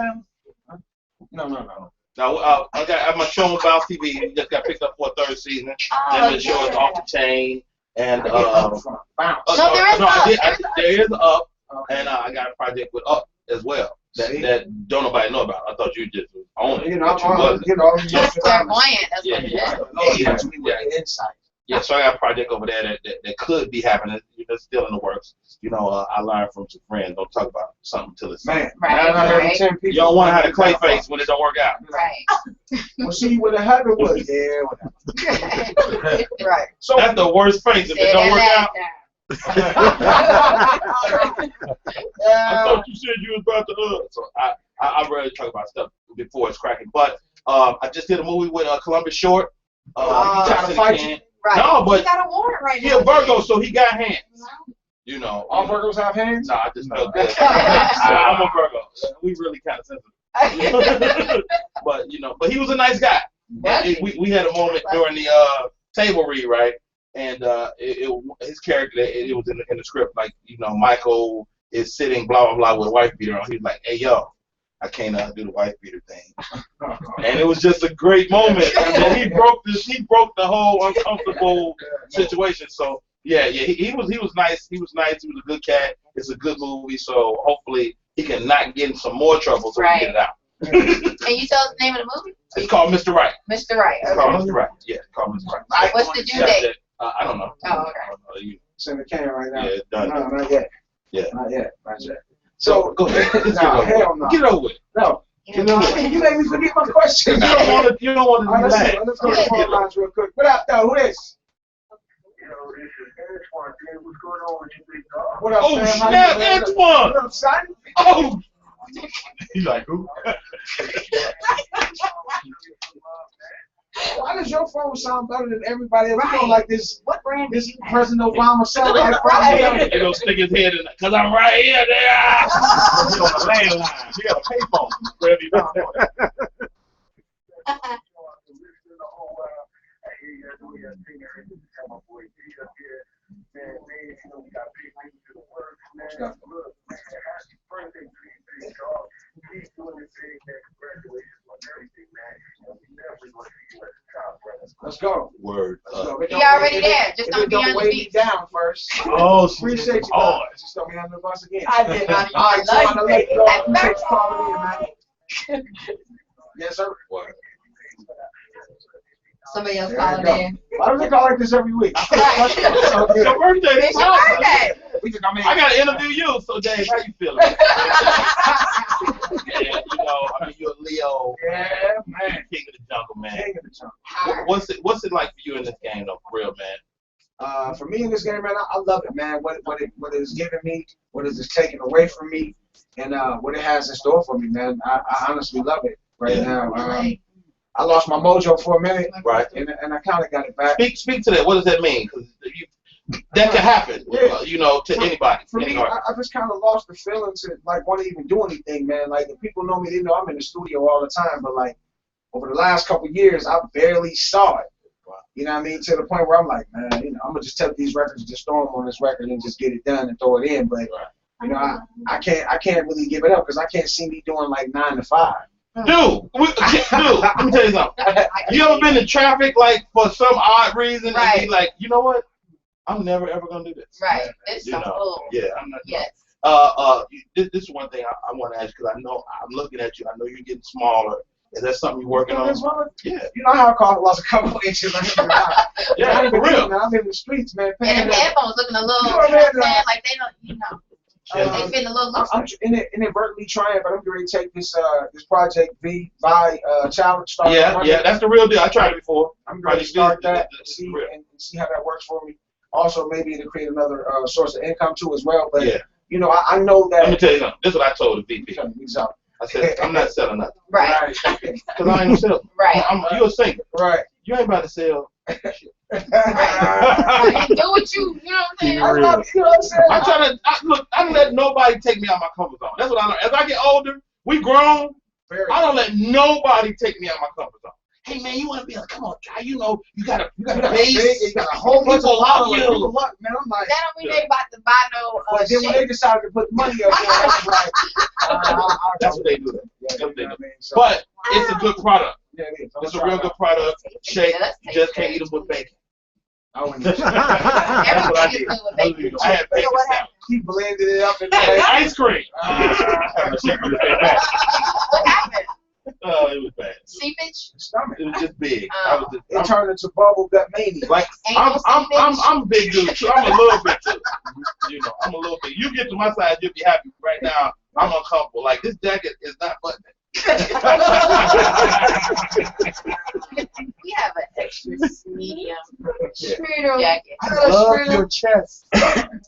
No. Now I got my show on Bounce TV. Just got picked up for a third season. Then the show is Off the Chain. And Bounce. No, there is Up. There is Up, and I got a project with Up as well that don't nobody know about. I thought you just own it. I'm Just clairvoyant. That's what it is. Insight. Yeah, so I got a project over there that could be happening. It's still in the works. I learned from some friends. Don't talk about something until it's Man, Right. You don't want to have a clay face when it don't work out. Right. Well, see what happened was, whatever. Right. So That's the worst face if it don't work out. I thought you said you was about to So I rarely talk about stuff before it's cracking. But I just did a movie with Columbus Short. He tried to fight you? Right. No, but he got a warrant right he now. a Virgo, so he got hands. All Virgos have hands? No, I just felt good. I'm a Virgo. We really kind of sensitive. But but he was a nice guy. And we had a moment during the table read, right? And his character, it was in the script, like Michael is sitting blah blah blah with a wife beater on. He was like, "Hey yo, I can't do the wife beater thing," and it was just a great moment. And he broke the whole uncomfortable situation. So yeah, he was nice. He was nice. He was a good cat. It's a good movie. So hopefully he can not get in some more trouble so we can get it out. Can you tell us the name of the movie? It's called Mr. Right. Mr. Right. It's called Mr. Right. Yeah, it's called Mr. Right. What's the due date? I don't know. Oh, okay. It's in the can right now. Yeah, it's done. No, not yet. Yeah. Not yet. So go ahead. Hell no. Get it over with. No. You made me forget my question. You don't want to do that. Let's go to the phone lines real quick. What up, though? Who this? This is Antoine. What's going on with you, big dog? What up, Oh, Sam? snap, Antoine. What up, son? Oh. He's like, who? Why does your phone sound better than everybody else? Right. You know, like this. What brand? This President Obama sound like Right. He'll stick his head in it, because I'm right here, there. He's on the landline. He got a payphone. Wherever you go. Let's go. Word. He already there. Just don't be on the weigh me beat. down first. Oh, Appreciate you. Oh. Just don't be on the bus again. I did not even All right, so I'm gonna let you go. That's Thanks for calling in, man. Yes, sir. Word. Somebody else There you calling go. in. Why don't they call like this every week? Right. It's your birthday. It's your birthday. I gotta interview you. So, Dave, how you feeling? Yeah, you're a Leo. Yeah, man. King of the jungle, man. King of the jungle. What's it like for you in this game, though, for real, man? For me in this game, man, I love it, man. What it is giving me, what it is taking away from me, and what it has in store for me, man. I honestly love it right now. I lost my mojo for a minute, Right. and I kind of got it back. Speak to that. What does that mean? Because that can happen, to anybody. For me, I just kind of lost the feeling to want to even do anything, man. Like if people know me, they know I'm in the studio all the time. But like over the last couple of years, I barely saw it. You know what I mean? To the point where I'm like, man, I'm gonna just take these records, just throw them on this record, and just get it done and throw it in. But I can't really give it up because I can't see me doing like 9 to 5. Dude, let me tell you something. You ever been in traffic for some odd reason and be like, you know what? I'm never ever gonna do this. Right. It's so cool. Yeah, I'm not. Yes. This is one thing I want to ask because I know I'm looking at you. I know you're getting smaller. Is that something you're working on? Yeah. You know how I lost a couple inches. Yeah, for real. I'm in the streets, man. And the headphones looking a little, like they don't, they feel a little loose. I'm inadvertently trying, but I'm going to take this project by challenge. Yeah, that's the real deal. I tried it before. I'm going to start that and see how that works for me. Also, maybe to create another source of income too as well. But I know that. Let me tell you something. This is what I told the VP. Exactly. I said I'm not selling nothing. Right. Because I ain't selling. Right. You're a singer. Right. You ain't about to sell. Right. Do what what you know what I'm saying? You know what I'm saying? I'm trying to look. I don't let nobody take me out my comfort zone. That's what I know. As I get older, we grown. I don't let nobody take me out my comfort zone. Hey man, you want to be like, come on, guy. You know, you got a base. You got a whole bunch of followers. Man, I'm like, That don't mean they about to buy no but then when they decided to put money up there, I was like, that's what they do. That's what they do. So, But it's a good product. yeah, it is. It's a real good product. Shake. You just can't eat them with bacon. I wouldn't even- That's what I did. I had bacon sandwich. He blended it up and Ice cream. What happened? Oh, it was bad. Seepage? stomach. It was just big. It turned into bubble gut mania. Like I'm a big dude too. I'm a little bit too. You know, I'm a little bit. You get to my size, you'll be happy. Right now, I'm uncomfortable. Like this jacket is not buttoning. We have an extra medium Streeter. jacket. I love your chest.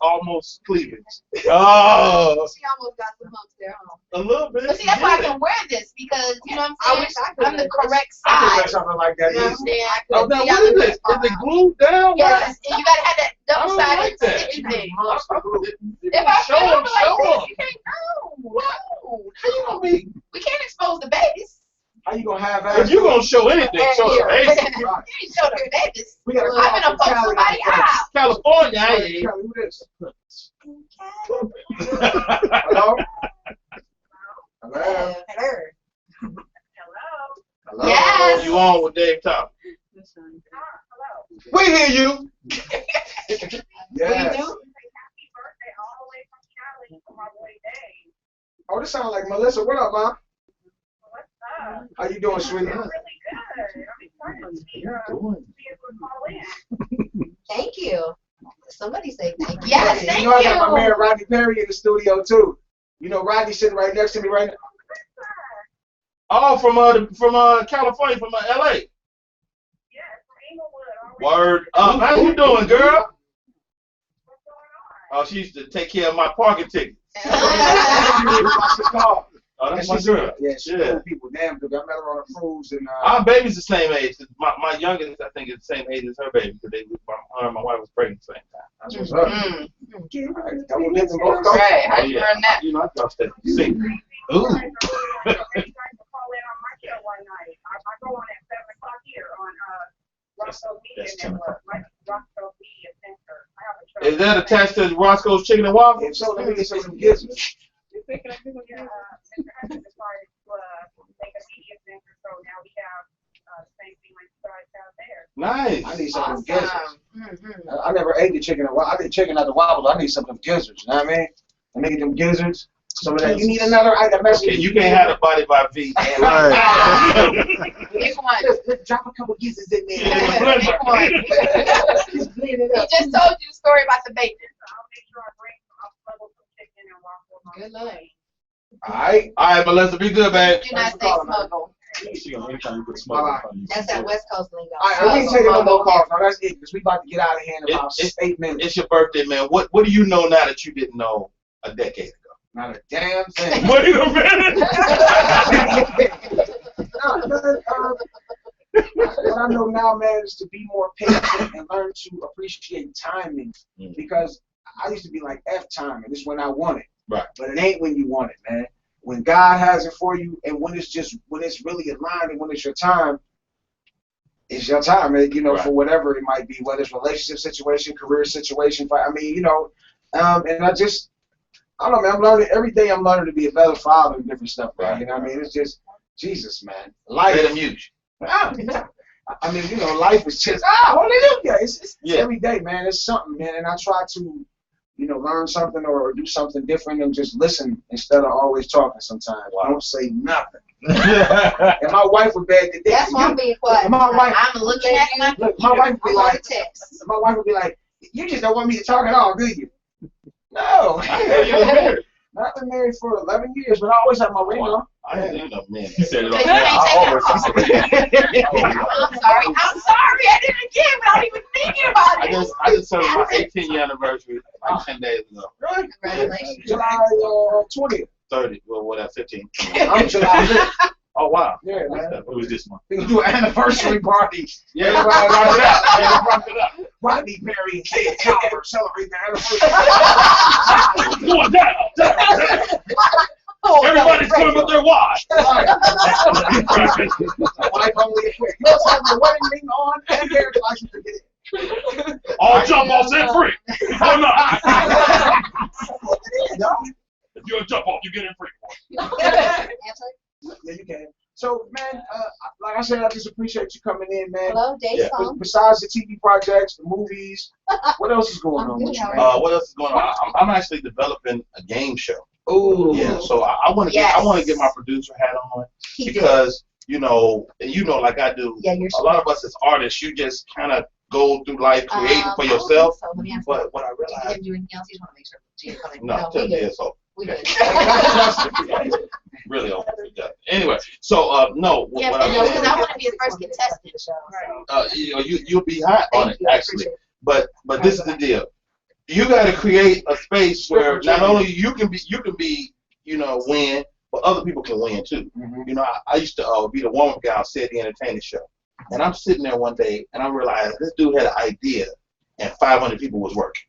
Almost cleavage. Oh, She almost got some humps there, huh? A little bit. But see, that's why I can wear this because you know what I I'm wish saying. I could I'm the wear this. correct I can wear size. something like that. You know what I'm saying? Oh, now what is this? Is it glued down? Yes, and you gotta have that I don't double-sided like that. stitching thing. If If I show show them, them show like them. this, you can't know. No, How you gonna be? we can't expose the babies. How you gonna have If you gonna show anything, show the You face. can't show the babies. We got a I'm gonna poke somebody out. California, I Hey, ain't. Kelly, who this? Hello? Hello? Hello? Yes. You on with Dave Tolliver? we hear you. Yes. Oh, this sounds like Melissa. What up, ma? How you doing, sweetie? Thank you. Somebody say thank you. Yes, You thank know I got my you. man Rodney Perry in the studio too. You know Rodney's sitting right next to me right now. Oh, from California, from LA. Word up. How you doing, girl? Oh, she used to take care of my parking ticket. Oh, that's my girl. Yeah, she's cool people. Damn good. I met her on a cruise and Our baby's the same age. My youngest, I think, is the same age as her baby because her and my wife was pregnant at the same time. that's what's up. Mm. Double dipping both coasts. Right, how you yeah. learn that? You know, I thought that. See. Ooh. Is that attached to Roscoe's Chicken and Waffles? If so, let me get some of them gizzards. Nice. I need some of them Awesome. gizzards. Mm-hmm. I never ate the chicken and waffles. I did chicken at the waffles. I need some of them gizzards. You know what I mean? Let me get them gizzards. Some of that. You need another? I got message. Okay, you can't have a body by V. Pick one. Let's drop a couple gizzards in there. Pick one. Just blend it He up. just told you a story about the bacon. Good luck. All right. All right, Melissa, be good, babe. Do not for say calling, man. smuggle. She gonna anytime you put smoke on you. That's that West Coast lingo. All right, we ain't taking no more calls. Now that's it, because we about to get out of here in about It- 8 minutes. It's your birthday, man. What do you know now that you didn't know a decade ago? Not a damn thing. Wait a minute. What I know now, man, is to be more patient and learn to appreciate timing. Because I used to be like F timing. This is when I want it. Right. But it ain't when you want it, man. When God has it for you, and when it's really aligned, and when it's your time, it's your time. You know, Right. for whatever it might be, whether it's relationship situation, career situation. I mean, you know, and I don't know, man. I'm learning every day. I'm learning to be a better father and different stuff, man. Right. You know what I mean? It's just Jesus, man. Let Life. him use I mean, you know, life is just hallelujah. It's Yeah. every day, man. It's something, man. And I try to, you know, learn something or do something different and just listen instead of always talking. Sometimes I don't say nothing. And my wife would beg to That's why I'm being quiet. My wife, I'm looking at my look, my wife would be I'm on like, the text. my wife would be like, you just don't want me to talk at all, do you? No. I've been married for 11 years, but I always have my ring on. I didn't end up, man. He said it all. You can't take it I I'm sorry. I did it again without even thinking about it. just celebrated my 18th year anniversary like 10 days ago. Really? Congratulations. July 20th. 30, well, whatever, 15. I'm July 5th. Oh wow. Yeah, man. It was this month. We gonna do an anniversary party. Yeah, Everybody rock it rock up. Yeah, rock it up. Rodney Perry and Dave Tolliver celebrate their anniversary. Going down. Everybody's coming with their wives. Wife only equipped. You must have your wedding ring on and marriage license to get in. All jump off set free. Oh no. If you're a jump off, you get in free. Yeah, you can. So, man, like I said, I just appreciate you coming in, man. Hello, Dave. Yeah. Besides the TV projects, the movies, what else is going on with you, man? What else is going on? I'm actually developing a game show. Ooh. Yeah, so I want to Yes. get my producer hat on He did. because you know like I do. Yeah, you're A lot of us as artists, you just kind of go through life creating for yourself. So let me ask But what I you, did realized, you do anything else? You just want to make sure Gina's coming. no, we tell good. me so. We good. Really over. Anyway, so no. Yeah, what I because was I want to be a first contestant. you'll be hot on it actually. But this is the deal. You got to create a space where not only you can be win, but other people can win too. Mhm. You know, I used to be the warm-up guy on Said the Entertainment Show, and I'm sitting there one day and I realized this dude had an idea, and 500 people was working,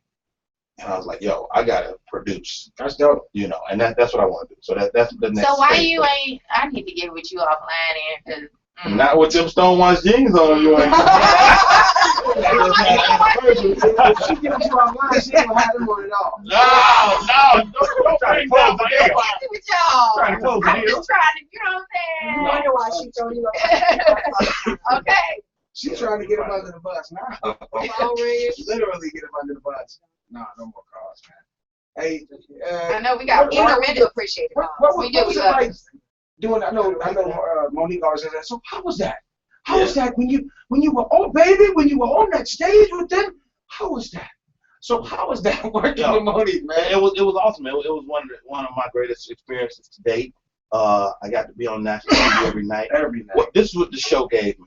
and I was like, yo, I gotta produce. That's dope. You know, and that's what I want to do. So that's the next. So why phase. you ain't? I need to get with you offline and Not with them Stonewatch jeans on, you ain't. She gives you online, she don't have them on at all. No, don't try to close the deal. with y'all. Trying to close the I'm deal. just trying to, you know what I I'm wonder why she throw you up. saying? Okay. She's trying to get him under the bus now. Literally get him under the bus. Nah, no more calls, man. Hey, I know we got Even the men do appreciate it. what We was do, it we love like doing? I know. Monique always says that. So how was that? How was that when you were on on that stage with them? How was that? So how was that working with Monique, man? It was awesome. It was one of my greatest experiences to date. I got to be on national TV every night. Every night. This is what the show gave me.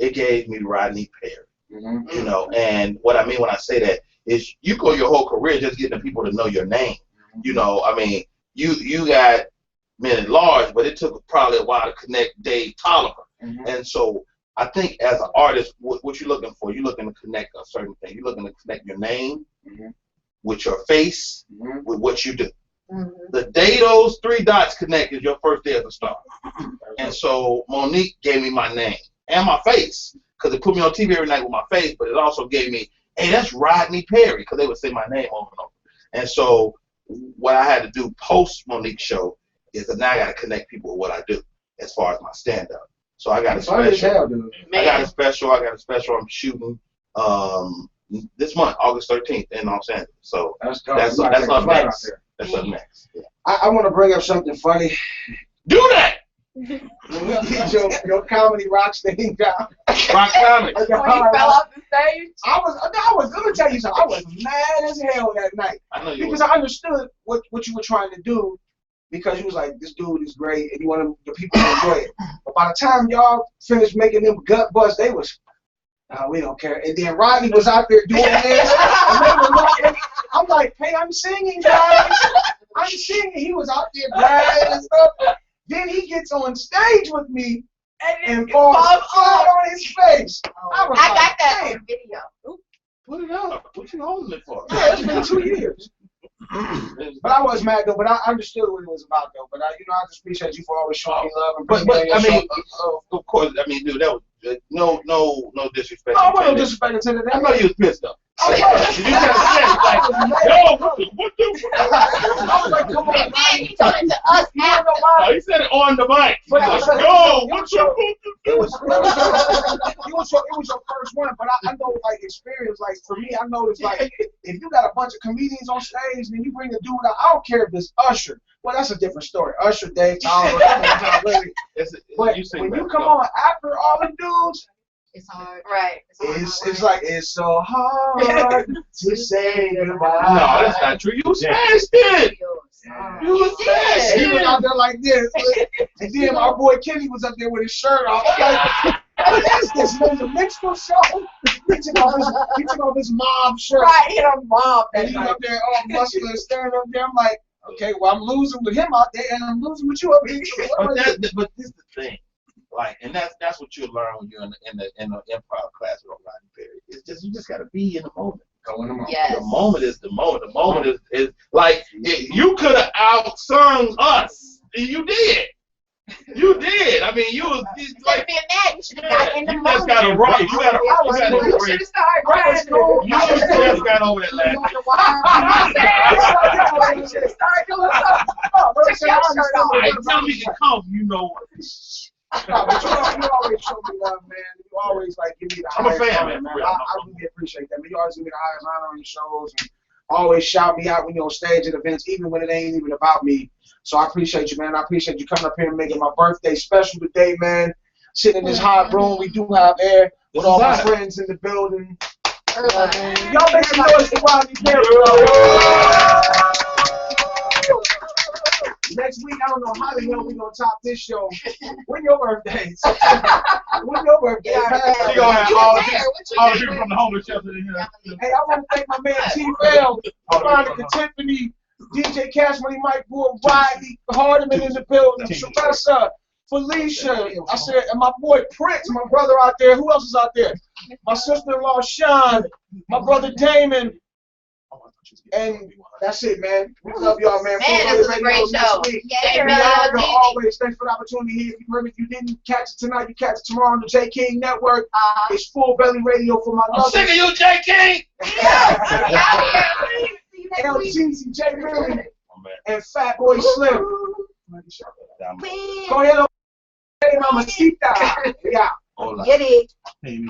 It gave me Rodney Perry. Mm-hmm. You know, and what I mean when I say that is you go your whole career just getting the people to know your name. You know, I mean, you got men at large, but it took probably a while to connect Dave Tolliver. Mm-hmm. And so I think as an artist, what you're looking for, you're looking to connect a certain thing. You're looking to connect your name with your face, with what you do. The day those 3 dots connect is your first day as a star. And so Monique gave me my name and my face, because it put me on TV every night with my face, but it also gave me, hey, that's Rodney Perry, because they would say my name over and over. And so what I had to do post Monique's show is that now I got to connect people with what I do as far as my stand-up. So I got a special. I got a special I'm shooting this month, August 13th in Los Angeles. So that's up next. That's up next. Yeah. I want to bring up something funny. Do that! Get your comedy rock stage down. Rock comedy. When you fell off the stage? I was gonna tell you something. I was mad as hell that night. I know you because were. I understood what you were trying to do, because you was like, this dude is great and you want the people to enjoy it. But by the time y'all finished making them gut bust, they was, we don't care. And then Rodney was out there doing this, and they were looking. I'm like, hey, I'm singing, guys. I'm singing. He was out there bragging and stuff. Then he gets on stage with me and falls flat on his face. I got that on video. Put it up. What you holding it for? Yeah, it's been 2 years. But I was mad though. But I understood what it was about though. But I just appreciate you for always showing me love. And But I mean, of course, I mean, dude, that was no disrespect. No, I wasn't disrespecting to that. I know you was pissed off. I You just said, like, yo, what the? I was like, come on, And then he told it to us after. No, he said it on the mic. He But was it like, yo, what you? It was your first one, but I know, like, experience, like, for me, I know it's like, if you got a bunch of comedians on stage, then you bring a dude out, I don't care if it's Usher. Well, that's a different story. Usher, Dave Tolliver, but when you come on after all the dudes, It's hard. Right. it's like, it's so hard to say goodbye. No, that's not true. You smashed it. You was smashed He was it. out there like this, and then our boy Kenny was up there with his shirt off. Like, what is this, man? The minstrel show? He took off his mom shirt. Right, he had a mom And that he night. up there all muscular, staring up there. I'm like, Okay, well, I'm losing with him out there, and I'm losing with you up here. But this is the thing, like, and that's what you learn when you're in the improv class with Rodney Perry. It's just you just gotta be in the moment. Go in the moment. Yes. The moment is the moment. The moment is like you could have outsung us, and you did. You did. I mean, you was Instead like. of being mad, you should have got in the You just moment. got to rock. You got to You should have started crying. You just got over that last. You should have started doing something. Took your shirt off. I tell me to come. You know what? But you always show me love, man. You always like give me the I'm a highest fan, honor, man. I really appreciate that. Man, you always give me the highest honor on your shows and always shout me out when you're on stage at events, even when it ain't even about me. So I appreciate you, man. I appreciate you coming up here and making my birthday special today, man. Sitting in this hot room, we do have air with all my friends in the building. Y'all make some noise for Rodney Perry. Next week, I don't know how the hell we gonna top this show. When your birthdays? When your birthday? We gonna have all the people from the homeless shelter in here. Hey, I want to thank my man T-Bell, Monica Tiffany, DJ Cash Money, Mike Boy, Riley, Hardiman in the building, Sharessa, Felicia. I said, and my boy Prince, my brother out there. Who else is out there? My sister-in-law Sean, my brother Damon. And that's it, man. We love y'all, man. Man, this was a great show. Yeah, always. Thanks for the opportunity here. If you didn't catch it tonight, you catch it tomorrow on the J King Network. It's Full Belly Radio for my lovers. I'm sick of you, J King. LTZ, J Milly, and Fat Boy Slim. Go ahead, Mamacita. Yeah. Get it. Hey,